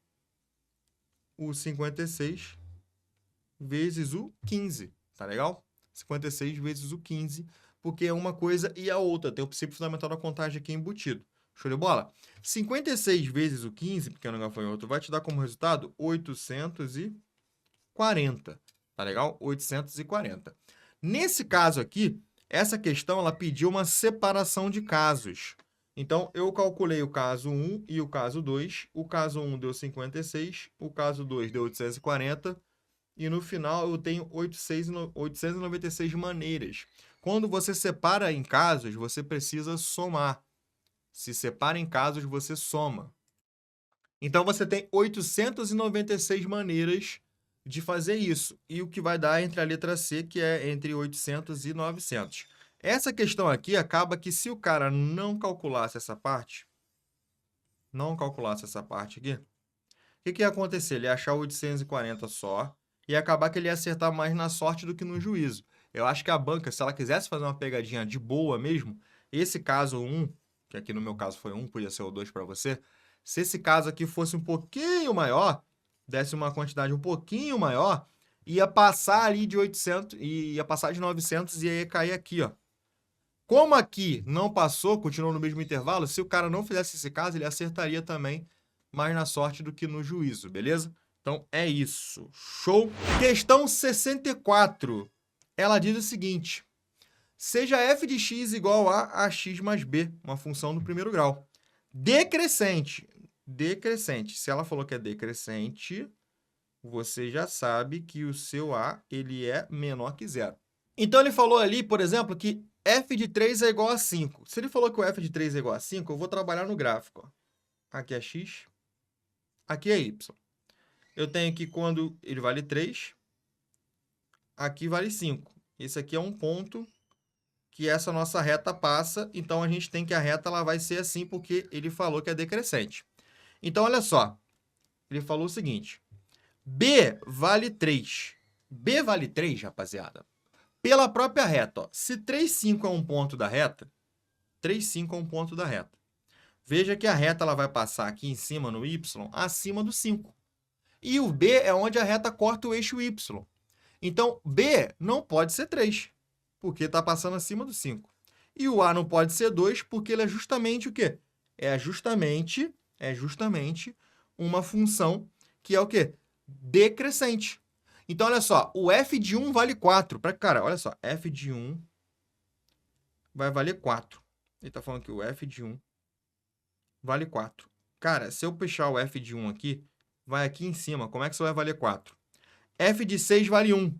o 56 vezes o 15. Tá legal? 56 vezes o 15 porque é uma coisa e a outra. Tem o princípio fundamental da contagem aqui embutido. Show de bola? 56 vezes o 15, pequeno gafanhoto, vai te dar como resultado 840. Tá legal? 840. Nesse caso aqui, essa questão ela pediu uma separação de casos. Então, eu calculei o caso 1 e o caso 2. O caso 1 deu 56, o caso 2 deu 840. E no final eu tenho 896 maneiras. Quando você separa em casos, você precisa somar. Se separa em casos, você soma. Então você tem 896 maneiras de fazer isso. E o que vai dar entre a letra C, que é entre 800 e 900. Essa questão aqui acaba que se o cara não calculasse essa parte, aqui, o que ia acontecer? Ele ia achar 840 só e acabar que ele ia acertar mais na sorte do que no juízo. Eu acho que a banca, se ela quisesse fazer uma pegadinha de boa mesmo, esse caso 1, que aqui no meu caso foi 1, podia ser o 2 para você, se esse caso aqui fosse um pouquinho maior, desse uma quantidade um pouquinho maior, ia passar ali de 800, ia passar de 900 e ia cair aqui, ó. Como aqui não passou, continuou no mesmo intervalo, se o cara não fizesse esse caso, ele acertaria também mais na sorte do que no juízo, beleza? Então, é isso. Show? Questão 64. Ela diz o seguinte. Seja f de x igual a x mais b, uma função do primeiro grau. Decrescente. Decrescente. Se ela falou que é decrescente, você já sabe que o seu a ele é menor que zero. Então, ele falou ali, por exemplo, que f de 3 é igual a 5. Se ele falou que o f de 3 é igual a 5, eu vou trabalhar no gráfico. Ó. Aqui é x, aqui é y. Eu tenho que quando ele vale 3, aqui vale 5. Esse aqui é um ponto que essa nossa reta passa, então a gente tem que a reta ela vai ser assim, porque ele falou que é decrescente. Então, olha só, ele falou o seguinte, B vale 3. B vale 3, rapaziada. Pela própria reta, ó, se 3, 5 é um ponto da reta, 3, 5 é um ponto da reta. Veja que a reta ela vai passar aqui em cima no y, acima do 5. E o B é onde a reta corta o eixo y. Então, B não pode ser 3, porque está passando acima do 5. E o A não pode ser 2, porque ele é justamente o quê? É justamente uma função que é o quê? Decrescente. Então, olha só, o f de 1 vale 4. Cara, olha só, f de 1 vai valer 4. Ele está falando que o f de 1 vale 4. Cara, se eu puxar o f de 1 aqui, vai aqui em cima. Como é que isso vai valer 4? F de 6 vale 1.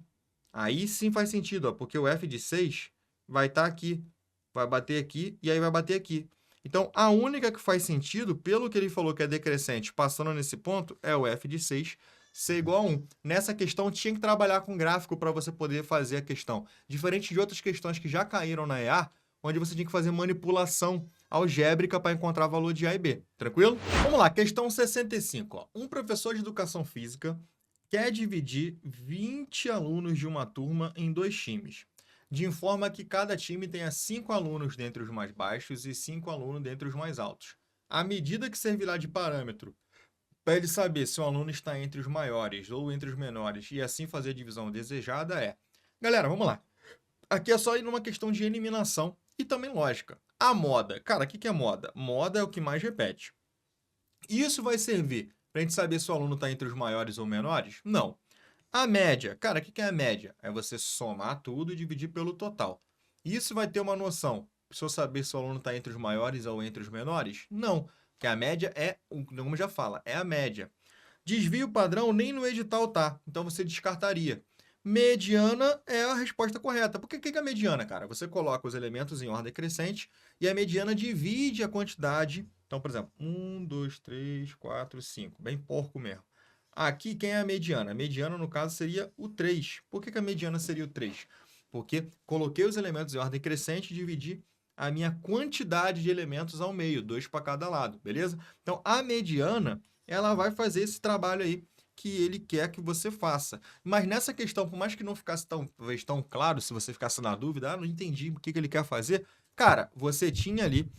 Aí sim faz sentido, ó, porque o f de 6 vai estar aqui, vai bater aqui e aí vai bater aqui. Então, a única que faz sentido, pelo que ele falou que é decrescente, passando nesse ponto, é o f de 6 ser igual a 1. Nessa questão, tinha que trabalhar com gráfico para você poder fazer a questão. Diferente de outras questões que já caíram na EA, onde você tinha que fazer manipulação algébrica para encontrar valor de A e B. Tranquilo? Vamos lá, questão 65. Ó. Um professor de educação física quer dividir 20 alunos de uma turma em 2 times, de forma que cada time tenha 5 alunos dentre os mais baixos e 5 alunos dentre os mais altos. A medida que servirá de parâmetro para ele saber se o aluno está entre os maiores ou entre os menores e assim fazer a divisão desejada é... Galera, vamos lá. Aqui é só ir numa questão de eliminação e também lógica. A moda. Cara, o que é moda? Moda é o que mais repete. Isso vai servir para a gente saber se o aluno está entre os maiores ou menores? Não. A média. Cara, o que é a média? É você somar tudo e dividir pelo total. Isso vai ter uma noção. Se eu saber se o aluno está entre os maiores ou entre os menores? Não. Porque a média é, como já fala, é a média. Desvio padrão nem no edital tá. Então você descartaria. Mediana é a resposta correta. Por que é a mediana, cara? Você coloca os elementos em ordem crescente e a mediana divide a quantidade. Então, por exemplo, 1, 2, 3, 4, 5. Bem porco mesmo. Aqui, quem é a mediana? A mediana, no caso, seria o 3. Por que a mediana seria o 3? Porque coloquei os elementos em ordem crescente e dividi a minha quantidade de elementos ao meio, 2 para cada lado, beleza? Então, a mediana, ela vai fazer esse trabalho aí que ele quer que você faça. Mas nessa questão, por mais que não ficasse talvez tão claro, se você ficasse na dúvida, não entendi o que ele quer fazer, cara, você tinha ali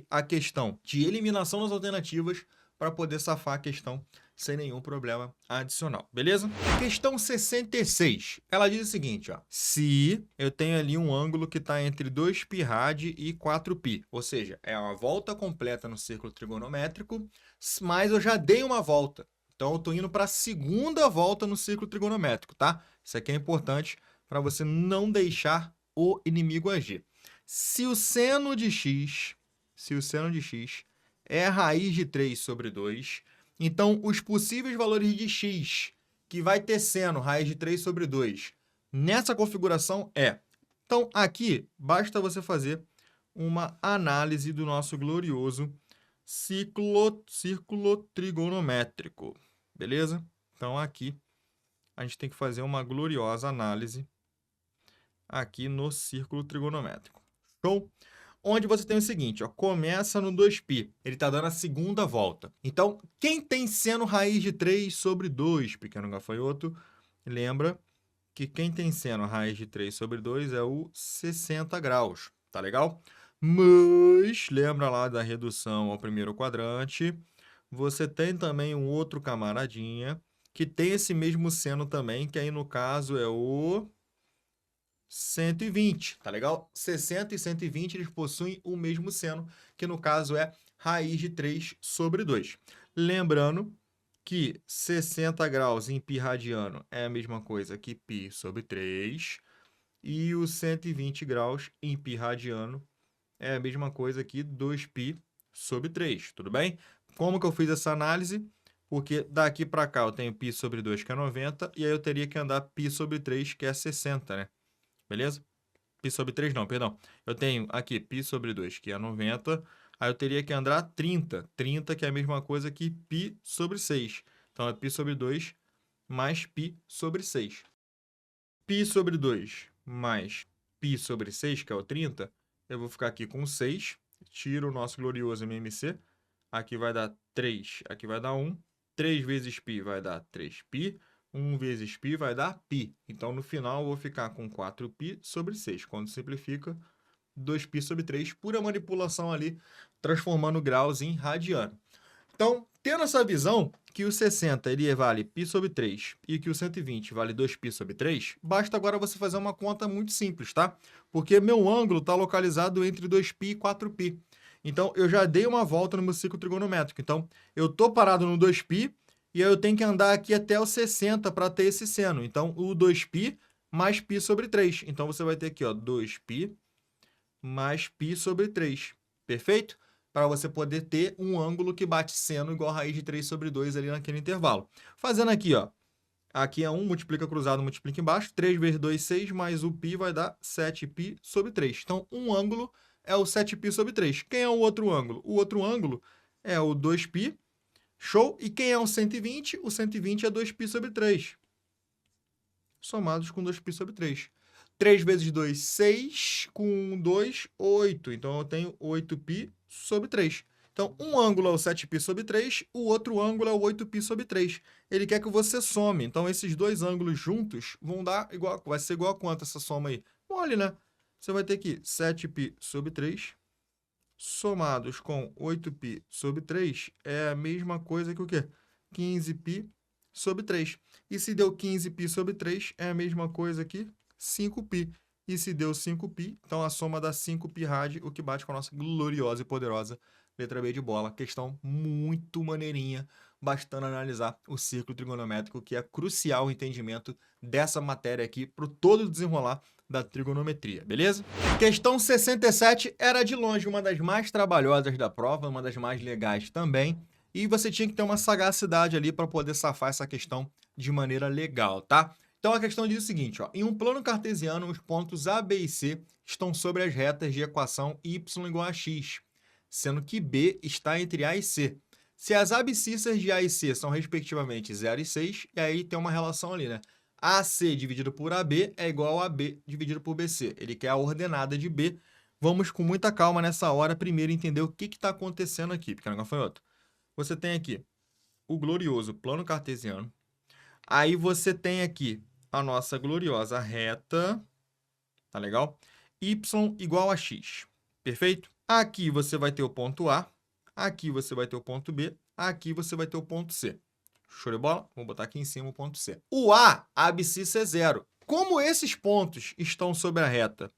a questão de eliminação das alternativas para poder safar a questão sem nenhum problema adicional, beleza? Questão 66, ela diz o seguinte, ó, se eu tenho ali um ângulo que está entre 2π rad e 4π, ou seja, é uma volta completa no círculo trigonométrico, mas eu já dei uma volta, então eu estou indo para a segunda volta no círculo trigonométrico, tá? Isso aqui é importante para você não deixar o inimigo agir. Se o seno de x é a raiz de 3 sobre 2, então os possíveis valores de x, que vai ter seno raiz de 3 sobre 2, nessa configuração é. Então, aqui, basta você fazer uma análise do nosso glorioso círculo trigonométrico, beleza? Então, aqui, a gente tem que fazer uma gloriosa análise aqui no círculo trigonométrico. Show? Onde você tem o seguinte, ó, começa no 2π, ele está dando a segunda volta. Então, quem tem seno raiz de 3 sobre 2, pequeno gafanhoto, lembra que quem tem seno raiz de 3 sobre 2 é o 60 graus, tá legal? Mas, lembra lá da redução ao primeiro quadrante, você tem também um outro camaradinha que tem esse mesmo seno também, que aí no caso é o 120, tá legal? 60 e 120, eles possuem o mesmo seno, que no caso é raiz de 3 sobre 2. Lembrando que 60 graus em π radiano é a mesma coisa que π sobre 3, e os 120 graus em π radiano é a mesma coisa que 2π sobre 3, tudo bem? Como que eu fiz essa análise? Porque daqui para cá eu tenho π sobre 2, que é 90, e aí eu teria que andar π sobre 3, que é 60, né? Beleza? π sobre 3 não, perdão. Eu tenho aqui π sobre 2, que é 90. Aí eu teria que andar 30. 30, que é a mesma coisa que π sobre 6. Então, é π sobre 2 mais π sobre 6. π sobre 2 mais π sobre 6, que é o 30, eu vou ficar aqui com 6. Tiro o nosso glorioso MMC. Aqui vai dar 3, aqui vai dar 1. 3 vezes π vai dar 3π. 1 vezes π vai dar π. Então, no final, eu vou ficar com 4π sobre 6. Quando simplifica, 2π sobre 3, pura manipulação ali, transformando graus em radiano. Então, tendo essa visão que o 60 ele vale π sobre 3 e que o 120 vale 2π sobre 3, basta agora você fazer uma conta muito simples, tá? Porque meu ângulo está localizado entre 2π e 4π. Então, eu já dei uma volta no meu ciclo trigonométrico. Então, eu estou parado no 2π, e aí eu tenho que andar aqui até o 60 para ter esse seno. Então, o 2π mais π sobre 3. Então, você vai ter aqui, ó, 2π mais π sobre 3. Perfeito? Para você poder ter um ângulo que bate seno igual a raiz de 3 sobre 2 ali naquele intervalo. Fazendo aqui, ó. Aqui é 1, multiplica cruzado, multiplica embaixo. 3 vezes 2, 6, mais o π vai dar 7π sobre 3. Então, um ângulo é o 7π sobre 3. Quem é o outro ângulo? O outro ângulo é o 2π. Show? E quem é o 120? O 120 é 2π sobre 3. Somados com 2π sobre 3. 3 vezes 2, 6. Com 2, 8. Então, eu tenho 8π sobre 3. Então, um ângulo é o 7π sobre 3, o outro ângulo é o 8π sobre 3. Ele quer que você some. Então, esses dois ângulos juntos vão dar igual, vai ser igual a quanto essa soma aí? Olha, né? Você vai ter aqui 7π sobre 3, somados com 8π sobre 3, é a mesma coisa que o quê? 15π sobre 3. E se deu 15π sobre 3, é a mesma coisa que 5π. E se deu 5π, então a soma dá 5π rad, o que bate com a nossa gloriosa e poderosa letra B de bola. Questão muito maneirinha, bastando analisar o círculo trigonométrico, que é crucial o entendimento dessa matéria aqui para todo o desenrolar da trigonometria, beleza? Questão 67 era de longe uma das mais trabalhosas da prova, uma das mais legais também, e você tinha que ter uma sagacidade ali para poder safar essa questão de maneira legal, tá? Então a questão diz o seguinte, ó, em um plano cartesiano, os pontos A, B e C estão sobre as retas de equação y igual a x, sendo que B está entre A e C. Se as abscissas de A e C são respectivamente 0 e 6, e aí tem uma relação ali, né? AC dividido por AB é igual a B dividido por BC. Ele quer a ordenada de B. Vamos com muita calma nessa hora, primeiro entender o que está acontecendo aqui, pequeno gafanhoto. Você tem aqui o glorioso plano cartesiano. Aí você tem aqui a nossa gloriosa reta, tá legal? Y igual a x, perfeito? Aqui você vai ter o ponto A, aqui você vai ter o ponto B, aqui você vai ter o ponto C. Show de bola? Vou botar aqui em cima o ponto C. O A, a abscissa é zero. Como esses pontos estão sobre a reta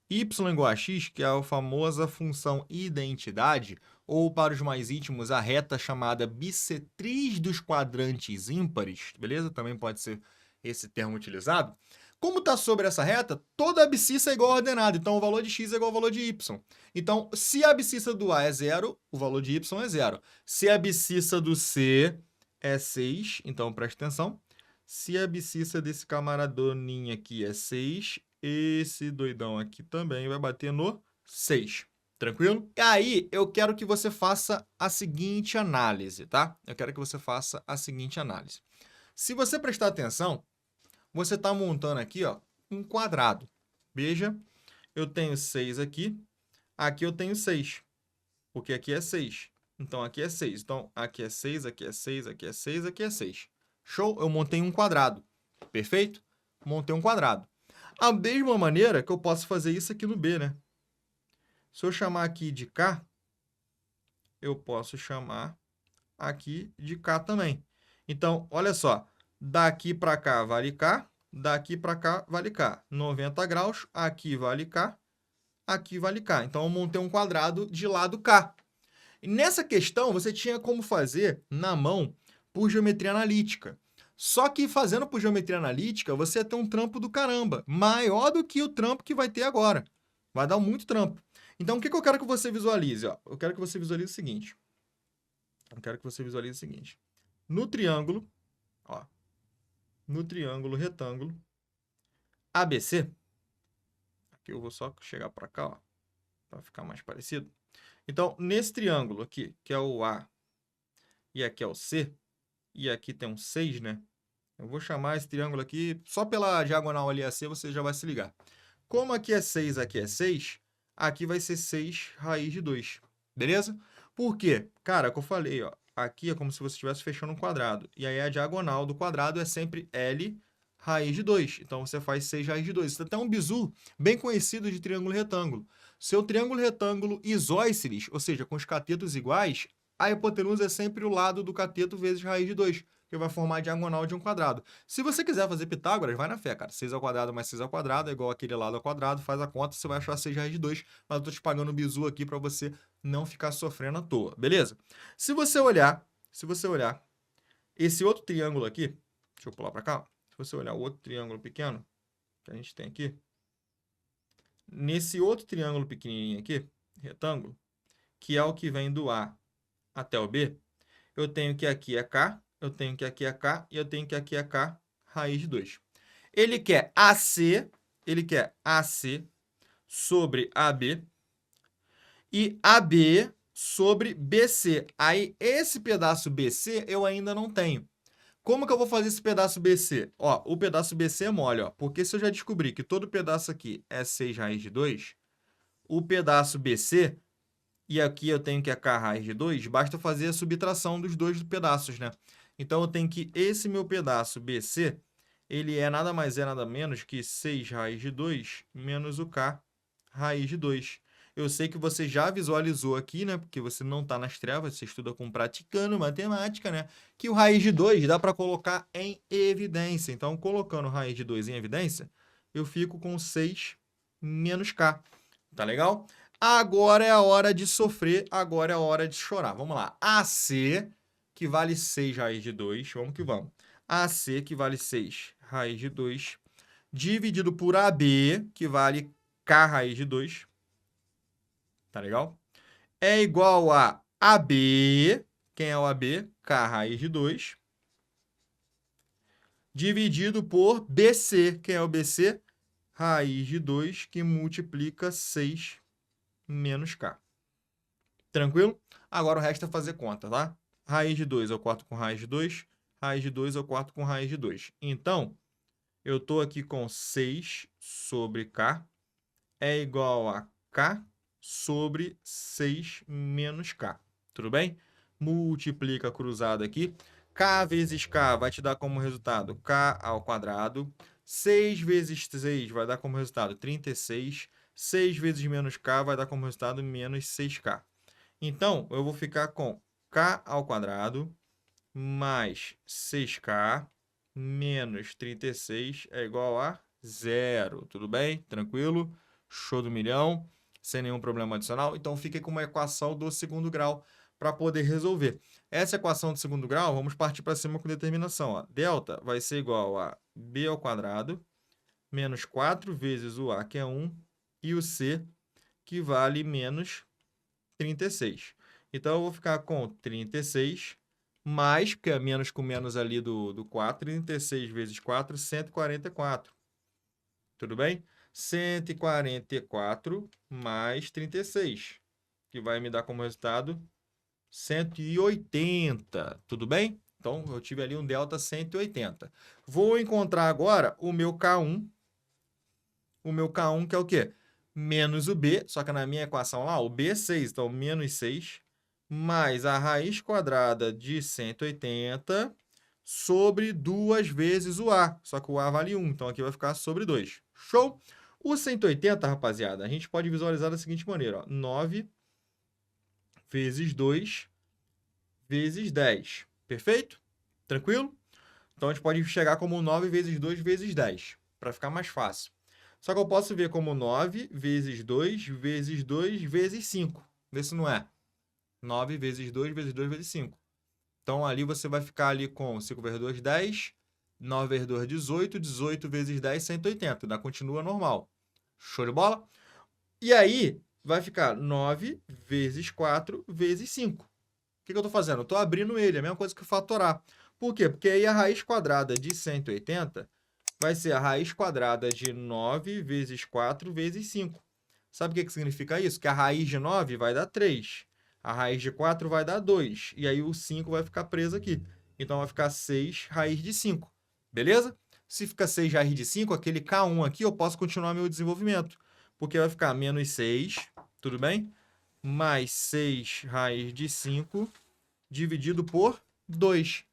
y igual a x, que é a famosa função identidade, ou para os mais íntimos, a reta chamada bissetriz dos quadrantes ímpares, beleza? Também pode ser esse termo utilizado. Como está sobre essa reta, toda abscissa é igual a ordenada, então o valor de x é igual ao valor de y. Então, se a abscissa do A é zero, o valor de y é zero. Se a abscissa do C é 6, então presta atenção. Se a abscissa desse camaradoninha aqui é 6, esse doidão aqui também vai bater no 6. Tranquilo? E aí, eu quero que você faça a seguinte análise, tá? Eu quero que você faça a seguinte análise. Se você prestar atenção, você está montando aqui, ó, um quadrado. Veja, eu tenho 6 aqui eu tenho 6, porque aqui é 6. Então, aqui é 6. Então, aqui é 6, aqui é 6, aqui é 6, aqui é 6. Show? Eu montei um quadrado. Perfeito? Montei um quadrado. A mesma maneira que eu posso fazer isso aqui no B, né? Se eu chamar aqui de K, eu posso chamar aqui de K também. Então, olha só. Daqui para cá vale K, daqui para cá vale K. 90 graus, aqui vale K, aqui vale K. Então, eu montei um quadrado de lado K. E nessa questão, você tinha como fazer na mão por geometria analítica. Só que fazendo por geometria analítica, você ia ter um trampo do caramba, maior do que o trampo que vai ter agora. Vai dar muito trampo. Então, o que eu quero que você visualize? Ó? Eu quero que você visualize o seguinte. No triângulo, ó, no triângulo retângulo ABC, aqui eu vou só chegar para cá, ó, para ficar mais parecido. Então, nesse triângulo aqui, que é o A, e aqui é o C, e aqui tem um 6, né? Eu vou chamar esse triângulo aqui, só pela diagonal ali AC, você já vai se ligar. Como aqui é 6, aqui vai ser 6 raiz de 2, beleza? Por quê? Cara, é o que eu falei, ó, aqui é como se você estivesse fechando um quadrado, e aí a diagonal do quadrado é sempre L raiz de 2. Então, você faz 6 raiz de 2. Isso é até um bizu bem conhecido de triângulo retângulo. Seu triângulo retângulo isósceles, ou seja, com os catetos iguais, a hipotenusa é sempre o lado do cateto vezes raiz de 2, que vai formar a diagonal de um quadrado. Se você quiser fazer Pitágoras, vai na fé, cara. 6 ao quadrado mais 6 ao quadrado é igual aquele lado ao quadrado, faz a conta, você vai achar 6 raiz de 2, mas eu tô te pagando o bizu aqui para você não ficar sofrendo à toa, beleza? Se você olhar esse outro triângulo aqui, deixa eu pular para cá, ó. Se você olhar o outro triângulo pequeno que a gente tem aqui, nesse outro triângulo pequenininho aqui, retângulo, que é o que vem do A até o B, eu tenho que aqui é K, eu tenho que aqui é K e eu tenho que aqui é K raiz de 2. Ele quer AC sobre AB e AB sobre BC. Aí, esse pedaço BC eu ainda não tenho. Como que eu vou fazer esse pedaço BC? Ó, o pedaço BC é mole, ó, porque se eu já descobri que todo pedaço aqui é 6 raiz de 2, o pedaço BC, e aqui eu tenho que é K raiz de 2, basta fazer a subtração dos dois pedaços, né? Então, eu tenho que esse meu pedaço BC, ele é nada mais nada menos que 6 raiz de 2 menos o K raiz de 2. Eu sei que você já visualizou aqui, né? Porque você não está nas trevas, você estuda com praticando matemática, né? Que o raiz de 2 dá para colocar em evidência. Então, colocando raiz de 2 em evidência, eu fico com 6 menos K. Tá legal? Agora é a hora de sofrer, agora é a hora de chorar. Vamos lá. AC, que vale 6 raiz de 2, vamos que vamos. AC, que vale 6 raiz de 2, dividido por AB, que vale K raiz de 2. Tá legal? É igual a AB, quem é o AB? K raiz de 2, dividido por BC, quem é o BC? Raiz de 2, que multiplica 6 menos K. Tranquilo? Agora o resto é fazer conta, tá? Raiz de 2 eu corto com raiz de 2, raiz de 2 eu corto com raiz de 2. Então, eu estou aqui com 6 sobre K é igual a K sobre 6 menos K. Tudo bem? Multiplica cruzado aqui. K vezes K vai te dar como resultado K ao quadrado. 6 vezes 6 vai dar como resultado 36. 6 vezes menos K vai dar como resultado menos 6K. Então, eu vou ficar com K ao quadrado mais 6K menos 36 é igual a 0. Tudo bem? Tranquilo? Show do milhão? Sem nenhum problema adicional? Então, fique com uma equação do segundo grau para poder resolver. Essa equação do segundo grau, vamos partir para cima com determinação. Ó. Delta vai ser igual a b ao quadrado menos 4 vezes o a, que é 1, e o c, que vale menos 36. Então, eu vou ficar com 36 mais, porque é menos com menos ali do 4, 36 vezes 4, 144. Tudo bem? 144 mais 36, que vai me dar como resultado 180. Tudo bem? Então, eu tive ali um delta 180. Vou encontrar agora o meu K1. O meu K1, que é o quê? Menos o B, só que na minha equação lá, o B é 6, então menos 6, mais a raiz quadrada de 180 sobre 2 vezes o A, só que o A vale 1, então aqui vai ficar sobre 2. Show? O 180, rapaziada, a gente pode visualizar da seguinte maneira, ó, 9 vezes 2 vezes 10. Perfeito? Tranquilo? Então, a gente pode chegar como 9 vezes 2 vezes 10, para ficar mais fácil. Só que eu posso ver como 9 vezes 2 vezes 2 vezes 5. Vê se não é. 9 vezes 2 vezes 2 vezes 5. Então, ali você vai ficar ali com 5 vezes 2, 10. 9 vezes 2, 18. 18 vezes 10, 180. Ainda continua normal. Show de bola? E aí, vai ficar 9 vezes 4 vezes 5. O que eu estou fazendo? Eu estou abrindo ele, a mesma coisa que fatorar. Por quê? Porque aí a raiz quadrada de 180 vai ser a raiz quadrada de 9 vezes 4 vezes 5. Sabe o que significa isso? Que a raiz de 9 vai dar 3. A raiz de 4 vai dar 2. E aí o 5 vai ficar preso aqui. Então vai ficar 6 raiz de 5. Beleza? Se fica 6 raiz de 5, aquele K1 aqui, eu posso continuar meu desenvolvimento. Porque vai ficar menos 6, tudo bem? Mais 6 raiz de 5 dividido por 2.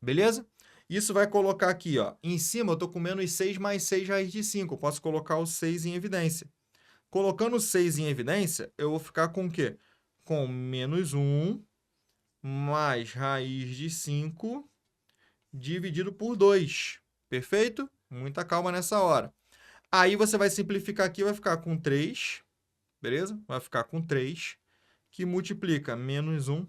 Beleza? Isso vai colocar aqui, ó. Em cima eu estou com menos 6 mais 6 raiz de 5. Eu posso colocar o 6 em evidência. Colocando o 6 em evidência, eu vou ficar com o quê? Com menos 1 mais raiz de 5 dividido por 2. Perfeito? Muita calma nessa hora. Aí você vai simplificar aqui, vai ficar com 3. Beleza? Vai ficar com 3, que multiplica menos 1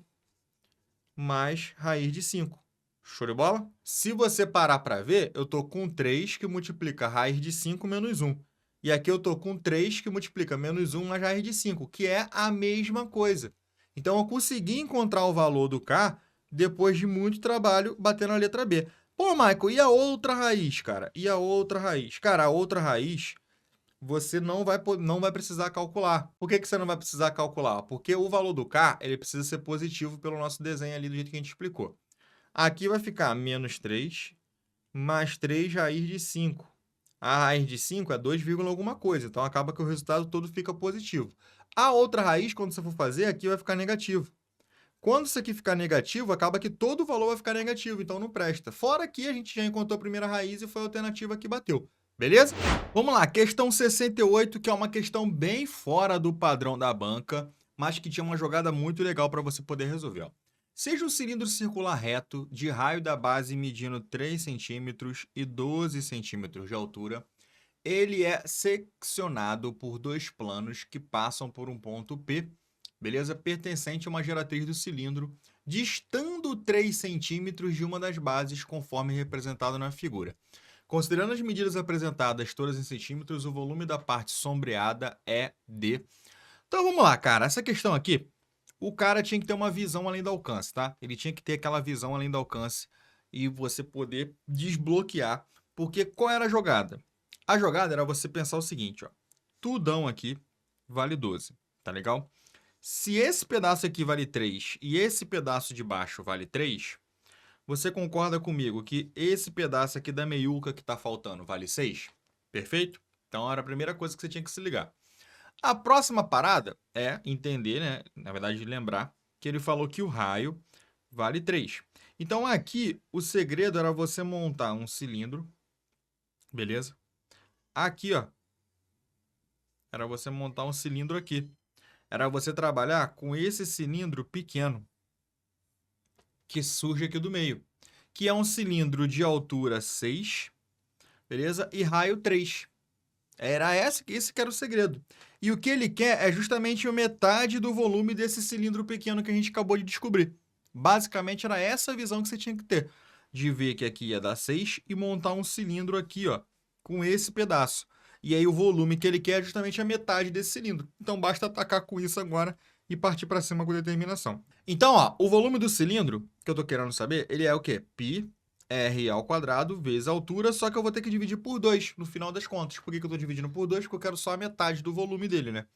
mais raiz de 5. Show de bola? Se você parar para ver, eu estou com 3 que multiplica raiz de 5 menos 1. E aqui eu estou com 3 que multiplica menos 1 mais raiz de 5, que é a mesma coisa. Então, eu consegui encontrar o valor do K depois de muito trabalho batendo a letra B. Pô, Michael, e a outra raiz, cara? E a outra raiz? Cara, a outra raiz você não vai precisar calcular. Por que você não vai precisar calcular? Porque o valor do K ele precisa ser positivo pelo nosso desenho ali do jeito que a gente explicou. Aqui vai ficar menos 3 mais 3 raiz de 5. A raiz de 5 é 2, alguma coisa, então acaba que o resultado todo fica positivo. A outra raiz, quando você for fazer, aqui vai ficar negativo. Quando isso aqui ficar negativo, acaba que todo o valor vai ficar negativo, então não presta. Fora que a gente já encontrou a primeira raiz e foi a alternativa que bateu. Beleza? Vamos lá, questão 68, que é uma questão bem fora do padrão da banca, mas que tinha uma jogada muito legal para você poder resolver. Ó. Seja um cilindro circular reto, de raio da base medindo 3 centímetros e 12 centímetros de altura, ele é seccionado por dois planos que passam por um ponto P, beleza? Pertencente a uma geratriz do cilindro, distando 3 centímetros de uma das bases, conforme representado na figura. Considerando as medidas apresentadas todas em centímetros, o volume da parte sombreada é D. Então vamos lá, cara. Essa questão aqui, o cara tinha que ter uma visão além do alcance, tá? Ele tinha que ter aquela visão além do alcance e você poder desbloquear. Porque qual era a jogada? A jogada era você pensar o seguinte, ó. Tudão aqui vale 12, tá legal? Se esse pedaço aqui vale 3 e esse pedaço de baixo vale 3, você concorda comigo que esse pedaço aqui da meiuca que está faltando vale 6? Perfeito? Então, era a primeira coisa que você tinha que se ligar. A próxima parada é entender, né? Na verdade, lembrar que ele falou que o raio vale 3. Então, aqui, o segredo era você montar um cilindro, beleza? Aqui, ó, era você montar um cilindro aqui. Era você trabalhar com esse cilindro pequeno. que surge aqui do meio, que é um cilindro de altura 6, beleza? E raio 3. Era esse que era o segredo. E o que ele quer é justamente a metade do volume desse cilindro pequeno que a gente acabou de descobrir. Basicamente, era essa a visão que você tinha que ter. De ver que aqui ia dar 6 e montar um cilindro aqui, ó, com esse pedaço. E aí o volume que ele quer é justamente a metade desse cilindro. Então basta atacar com isso agora e partir para cima com determinação. Então, ó, o volume do cilindro, que eu tô querendo saber, ele é o quê? Π r ao quadrado vezes a altura, só que eu vou ter que dividir por 2 no final das contas. Por que eu estou dividindo por 2? Porque eu quero só a metade do volume dele, né?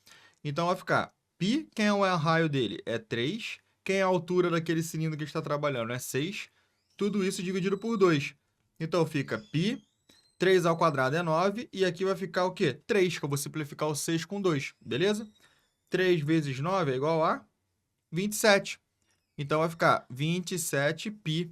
Então vai ficar π, quem é o raio dele? É 3. Quem é a altura daquele cilindro que está trabalhando? É 6. Tudo isso dividido por 2. Então fica π, 3 ao quadrado é 9, e aqui vai ficar o quê? 3, que eu vou simplificar o 6 com 2, beleza? 3 vezes 9 é igual a 27. Então vai ficar 27π.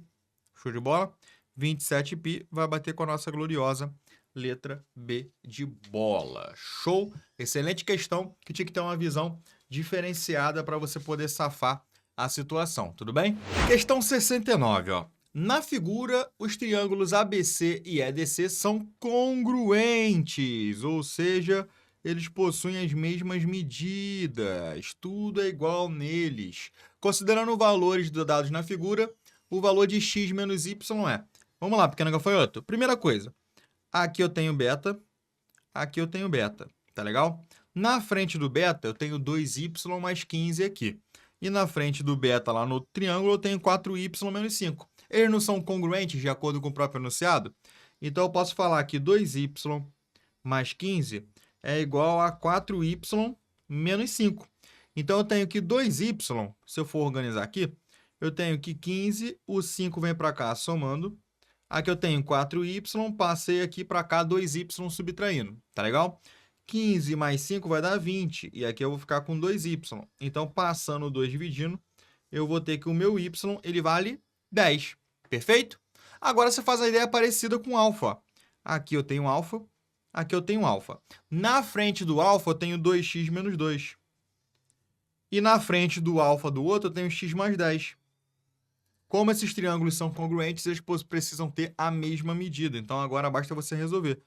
Show de bola? 27π vai bater com a nossa gloriosa letra B de bola. Show? Excelente questão, que tinha que ter uma visão diferenciada para você poder safar a situação, tudo bem? Questão 69, ó. Na figura, os triângulos ABC e EDC são congruentes, ou seja, eles possuem as mesmas medidas, tudo é igual neles. Considerando valores dados na figura, o valor de x menos y é... Vamos lá, pequeno gafanhoto. Primeira coisa, aqui eu tenho beta, aqui eu tenho beta, tá legal? Na frente do beta, eu tenho 2y mais 15 aqui. E na frente do beta, lá no triângulo, eu tenho 4y menos 5. Eles não são congruentes de acordo com o próprio enunciado? Então, eu posso falar que 2y mais 15 é igual a 4y menos 5. Então, eu tenho que 2y, se eu for organizar aqui, eu tenho que 15, o 5 vem para cá somando. Aqui eu tenho 4y, passei aqui para cá 2y subtraindo, tá legal? 15 mais 5 vai dar 20, e aqui eu vou ficar com 2y. Então, passando o 2 dividindo, eu vou ter que o meu y, ele vale 10, perfeito? Agora você faz a ideia parecida com alfa. Aqui eu tenho alfa, aqui eu tenho alfa. Na frente do alfa eu tenho 2x menos 2. E na frente do alfa do outro eu tenho x mais 10. Como esses triângulos são congruentes, eles precisam ter a mesma medida. Então, agora basta você resolver.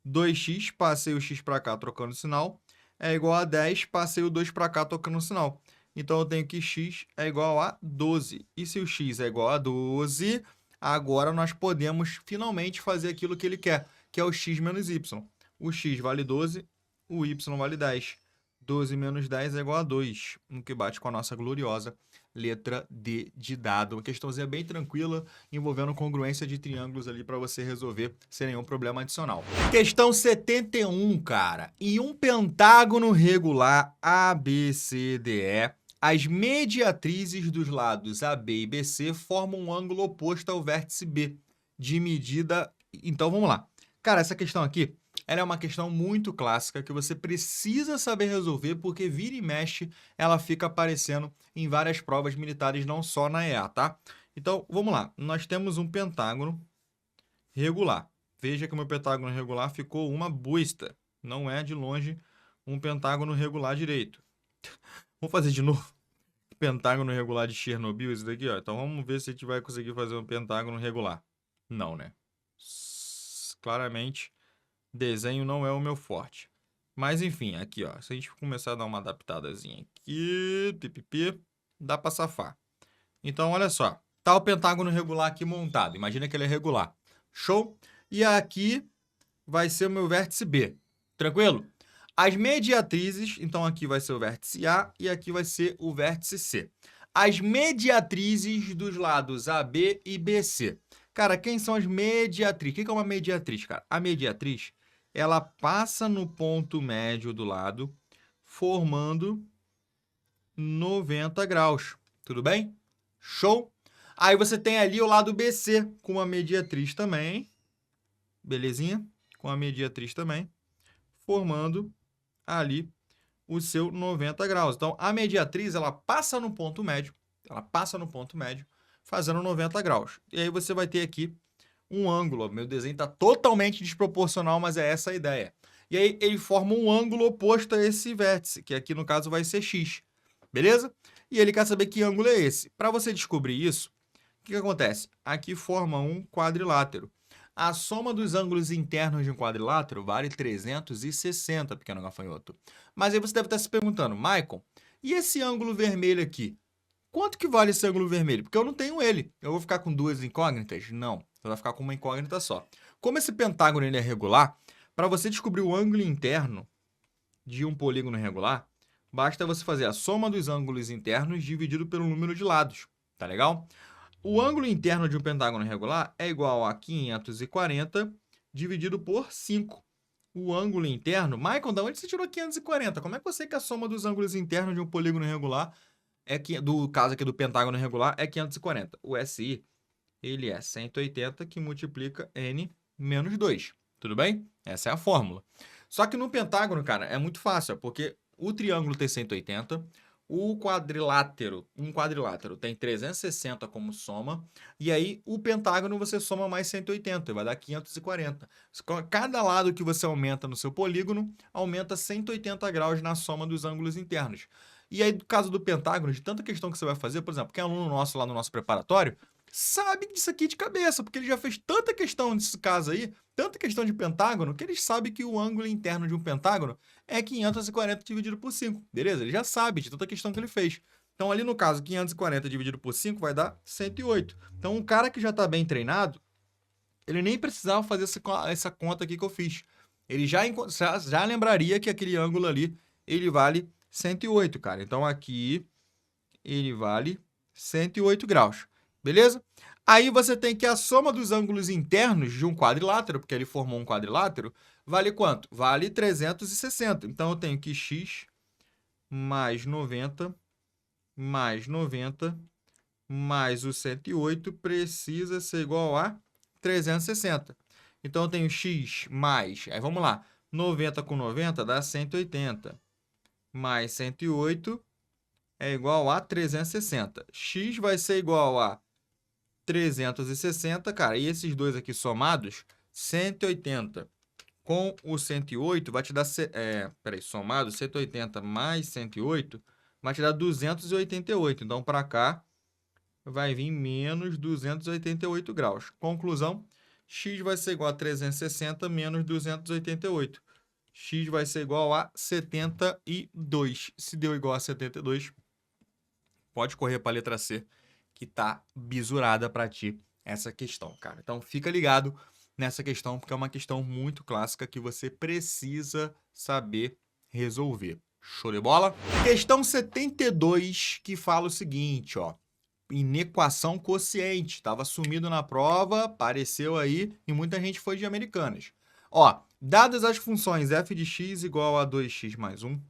2x, passei o x para cá trocando o sinal, é igual a 10, passei o 2 para cá trocando o sinal. Então, eu tenho que x é igual a 12. E se o x é igual a 12, agora nós podemos finalmente fazer aquilo que ele quer, que é o x menos y. O x vale 12, o y vale 10. 12 menos 10 é igual a 2, no que bate com a nossa gloriosa letra D de dado. Uma questãozinha bem tranquila, envolvendo congruência de triângulos ali para você resolver sem nenhum problema adicional. Questão 71, cara. Em um pentágono regular ABCDE, as mediatrizes dos lados AB e BC formam um ângulo oposto ao vértice B, de medida... Então, vamos lá. Cara, essa questão aqui, ela é uma questão muito clássica que você precisa saber resolver, porque vira e mexe, ela fica aparecendo em várias provas militares, não só na EA, tá? Então, vamos lá. Nós temos um pentágono regular. Veja que o meu pentágono regular ficou uma busta. Não é, de longe, um pentágono regular direito. Vamos fazer de novo. Pentágono regular de Chernobyl, isso daqui, ó. Então, vamos ver se a gente vai conseguir fazer um pentágono regular. Não, né? Claramente... desenho não é o meu forte. Mas, enfim, aqui, ó. Se a gente começar a dar uma adaptadazinha aqui, pipipi, dá para safar. Então, olha só. Tá o pentágono regular aqui montado. Imagina que ele é regular. Show? E aqui vai ser o meu vértice B. Tranquilo? As mediatrizes, então aqui vai ser o vértice A e aqui vai ser o vértice C. As mediatrizes dos lados AB e BC. Cara, quem são as mediatrizes? O que é uma mediatriz, cara? A mediatriz, ela passa no ponto médio do lado, formando 90 graus. Tudo bem? Show? Aí você tem ali o lado BC, com a mediatriz também. Belezinha? Com a mediatriz também, formando ali o seu 90 graus. Então, a mediatriz, ela passa no ponto médio, fazendo 90 graus. E aí você vai ter aqui um ângulo. Meu desenho está totalmente desproporcional, mas é essa a ideia. E aí ele forma um ângulo oposto a esse vértice, que aqui no caso vai ser x. Beleza? E ele quer saber que ângulo é esse. Para você descobrir isso, o que acontece? Aqui forma um quadrilátero. A soma dos ângulos internos de um quadrilátero vale 360, pequeno gafanhoto. Mas aí você deve estar se perguntando, Michael, e esse ângulo vermelho aqui? Quanto que vale esse ângulo vermelho? Porque eu não tenho ele. Eu vou ficar com duas incógnitas? Não. Você vai ficar com uma incógnita só. Como esse pentágono ele é regular, para você descobrir o ângulo interno de um polígono regular, basta você fazer a soma dos ângulos internos dividido pelo número de lados. Tá legal? O ângulo interno de um pentágono regular é igual a 540 dividido por 5. O ângulo interno... Michael, de onde você tirou 540? Como é que você que a soma dos ângulos internos de um polígono regular do caso aqui do pentágono regular é 540? O SI, ele é 180 que multiplica n menos 2. Tudo bem? Essa é a fórmula. Só que no pentágono, cara, é muito fácil, porque o triângulo tem 180, um quadrilátero tem 360 como soma, e aí o pentágono você soma mais 180, vai dar 540. Cada lado que você aumenta no seu polígono, aumenta 180 graus na soma dos ângulos internos. E aí, no caso do pentágono, de tanta questão que você vai fazer, por exemplo, quem é aluno nosso lá no nosso preparatório, sabe disso aqui de cabeça, porque ele já fez tanta questão nesse caso aí, tanta questão de pentágono, que ele sabe que o ângulo interno de um pentágono é 540 dividido por 5, beleza? Ele já sabe de tanta questão que ele fez. Então, ali no caso, 540 dividido por 5 vai dar 108. Então, um cara que já está bem treinado, ele nem precisava fazer essa conta aqui que eu fiz. Ele já lembraria que aquele ângulo ali, ele vale 108, cara. Então, aqui, ele vale 108 graus. Beleza? Aí você tem que a soma dos ângulos internos de um quadrilátero, porque ele formou um quadrilátero, vale quanto? Vale 360. Então, eu tenho que x mais 90 mais o 108 precisa ser igual a 360. Então, eu tenho x mais... Aí, vamos lá. 90 com 90 dá 180. Mais 108 é igual a 360. X vai ser igual a 360, cara, e esses dois aqui somados, 180 com o 108 vai te dar, somado 180 mais 108 vai te dar 288. Então, para cá, vai vir menos 288 graus. Conclusão, x vai ser igual a 360 menos 288. X vai ser igual a 72. Se deu igual a 72, pode correr para a letra C, que tá bisurada para ti essa questão, cara. Então, fica ligado nessa questão, porque é uma questão muito clássica que você precisa saber resolver. Show de bola? Questão 72, que fala o seguinte, ó. Inequação quociente. Estava sumido na prova, apareceu aí, e muita gente foi de Americanas. Ó, dadas as funções f de x igual a 2x mais 1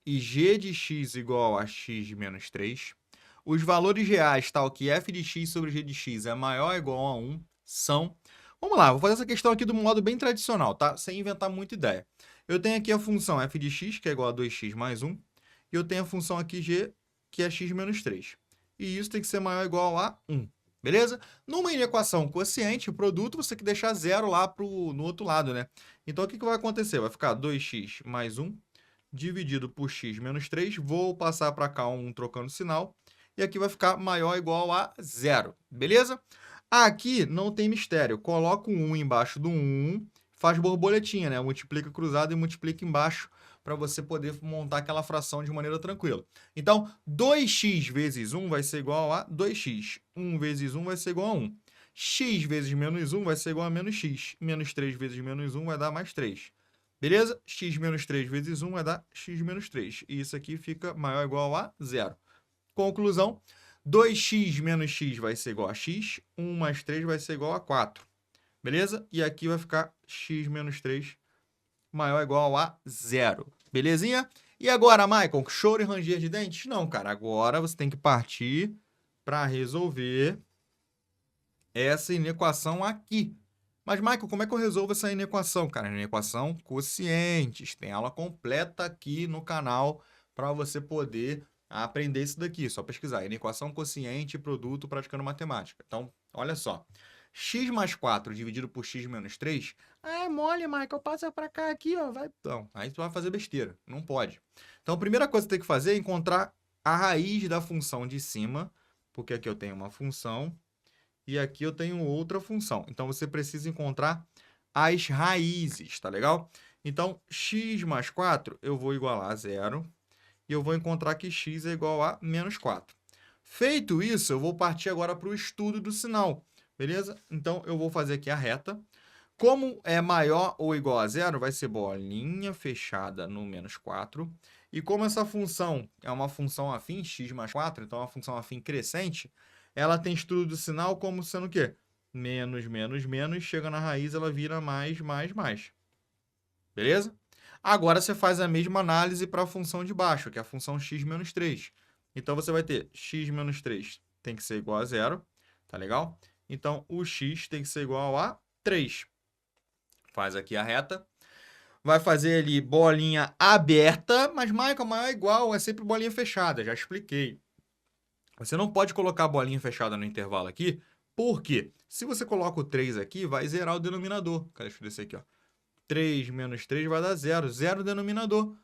e g de x igual a x menos 3, os valores reais, tal que f de x sobre g de x é maior ou igual a 1, são... Vamos lá, vou fazer essa questão aqui do modo bem tradicional, tá? Sem inventar muita ideia. Eu tenho aqui a função f de x, que é igual a 2x mais 1, e eu tenho a função aqui g, que é x menos 3. E isso tem que ser maior ou igual a 1, beleza? Numa equação quociente, o produto você tem que deixar zero lá no outro lado, né? Então, o que vai acontecer? Vai ficar 2x mais 1 dividido por x menos 3. Vou passar para cá um trocando sinal. E aqui vai ficar maior ou igual a 0, beleza? Aqui não tem mistério. Coloca um 1 embaixo do 1, faz borboletinha, né? Multiplica cruzado e multiplica embaixo para você poder montar aquela fração de maneira tranquila. Então, 2x vezes 1 vai ser igual a 2x. 1 vezes 1 vai ser igual a 1. X vezes menos 1 vai ser igual a menos x. Menos 3 vezes menos 1 vai dar mais 3. Beleza? X menos 3 vezes 1 vai dar x menos 3. E isso aqui fica maior ou igual a 0. Conclusão, 2x menos x vai ser igual a x, 1 mais 3 vai ser igual a 4. Beleza? E aqui vai ficar x menos 3 maior ou igual a 0. Belezinha? E agora, Michael, choro e ranger de dentes? Não, cara. Agora você tem que partir para resolver essa inequação aqui. Mas, Michael, como é que eu resolvo essa inequação? Cara, inequação quocientes. Tem aula completa aqui no canal para você poder aprender isso daqui. Só pesquisar. Inequação quociente, produto, praticando matemática. Então, olha só. X mais 4 dividido por x menos 3. Ah, é mole, Michael. Passa para cá aqui, ó. Vai. Então, aí tu vai fazer besteira. Não pode. Então, a primeira coisa que você tem que fazer é encontrar a raiz da função de cima. Porque aqui eu tenho uma função e aqui eu tenho outra função. Então, você precisa encontrar as raízes, tá legal? Então, x mais 4 eu vou igualar a zero, e eu vou encontrar que x é igual a menos 4. Feito isso, eu vou partir agora para o estudo do sinal, beleza? Então, eu vou fazer aqui a reta. Como é maior ou igual a zero, vai ser bolinha fechada no menos 4. E como essa função é uma função afim, x mais 4, então é uma função afim crescente, ela tem estudo do sinal como sendo o quê? Menos, menos, menos, chega na raiz, ela vira mais, mais, mais. Beleza? Agora você faz a mesma análise para a função de baixo, que é a função x menos 3. Então, você vai ter x menos 3 tem que ser igual a zero, tá legal? Então, o x tem que ser igual a 3. Faz aqui a reta. Vai fazer ali bolinha aberta, mas, Michael, maior é igual, é sempre bolinha fechada, já expliquei. Você não pode colocar a bolinha fechada no intervalo aqui, porque se você coloca o 3 aqui, vai zerar o denominador. Deixa eu descer aqui, ó. 3 menos 3 vai dar zero, zero denominador.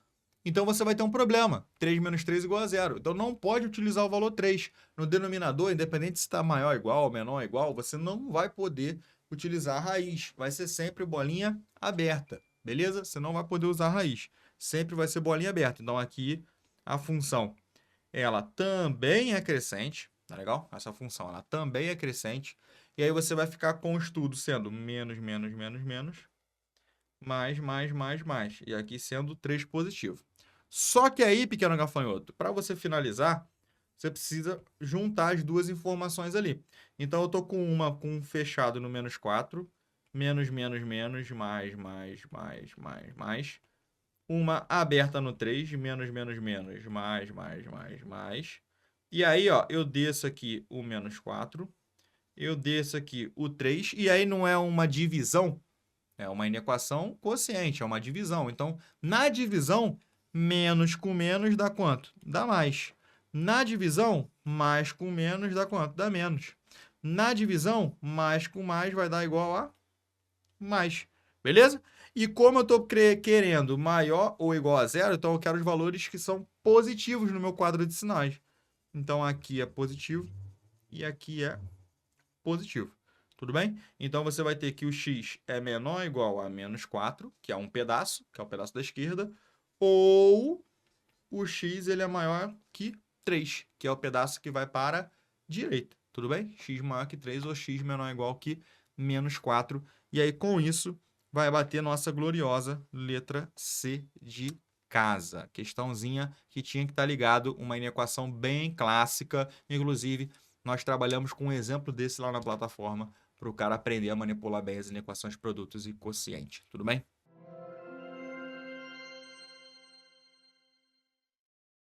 Então, você vai ter um problema. 3 menos 3 igual a zero. Então, não pode utilizar o valor 3. No denominador, independente se está maior ou igual, menor ou igual, você não vai poder utilizar a raiz. Vai ser sempre bolinha aberta, beleza? Você não vai poder usar a raiz. Sempre vai ser bolinha aberta. Então, aqui, a função, ela também é crescente, tá legal? Essa função, ela também é crescente. E aí, você vai ficar com o estudo sendo menos, menos, menos, menos, mais, mais, mais, mais. E aqui sendo 3 positivo. Só que aí, pequeno gafanhoto, para você finalizar, você precisa juntar as duas informações ali. Então, eu estou com uma com fechado no menos 4, menos, menos, menos, mais, mais, mais, mais, mais. Uma aberta no 3, menos, menos, menos, mais, mais, mais, mais. E aí, ó, eu desço aqui o menos 4, eu desço aqui o 3, e aí não é uma divisão, é uma inequação quociente, é uma divisão. Então, na divisão, menos com menos dá quanto? Dá mais. Na divisão, mais com menos dá quanto? Dá menos. Na divisão, mais com mais vai dar igual a mais. Beleza? E como eu estou querendo maior ou igual a zero, então eu quero os valores que são positivos no meu quadro de sinais. Então, aqui é positivo e aqui é positivo. Tudo bem? Então, você vai ter que o x é menor ou igual a menos 4, que é um pedaço, que é o pedaço da esquerda, ou o x ele é maior que 3, que é o pedaço que vai para a direita. Tudo bem? X maior que 3 ou x menor ou igual que menos 4. E aí, com isso, vai bater nossa gloriosa letra C de casa. Questãozinha que tinha que estar ligado, uma inequação bem clássica. Inclusive, nós trabalhamos com um exemplo desse lá na plataforma para o cara aprender a manipular bem as inequações de produtos e quociente. Tudo bem?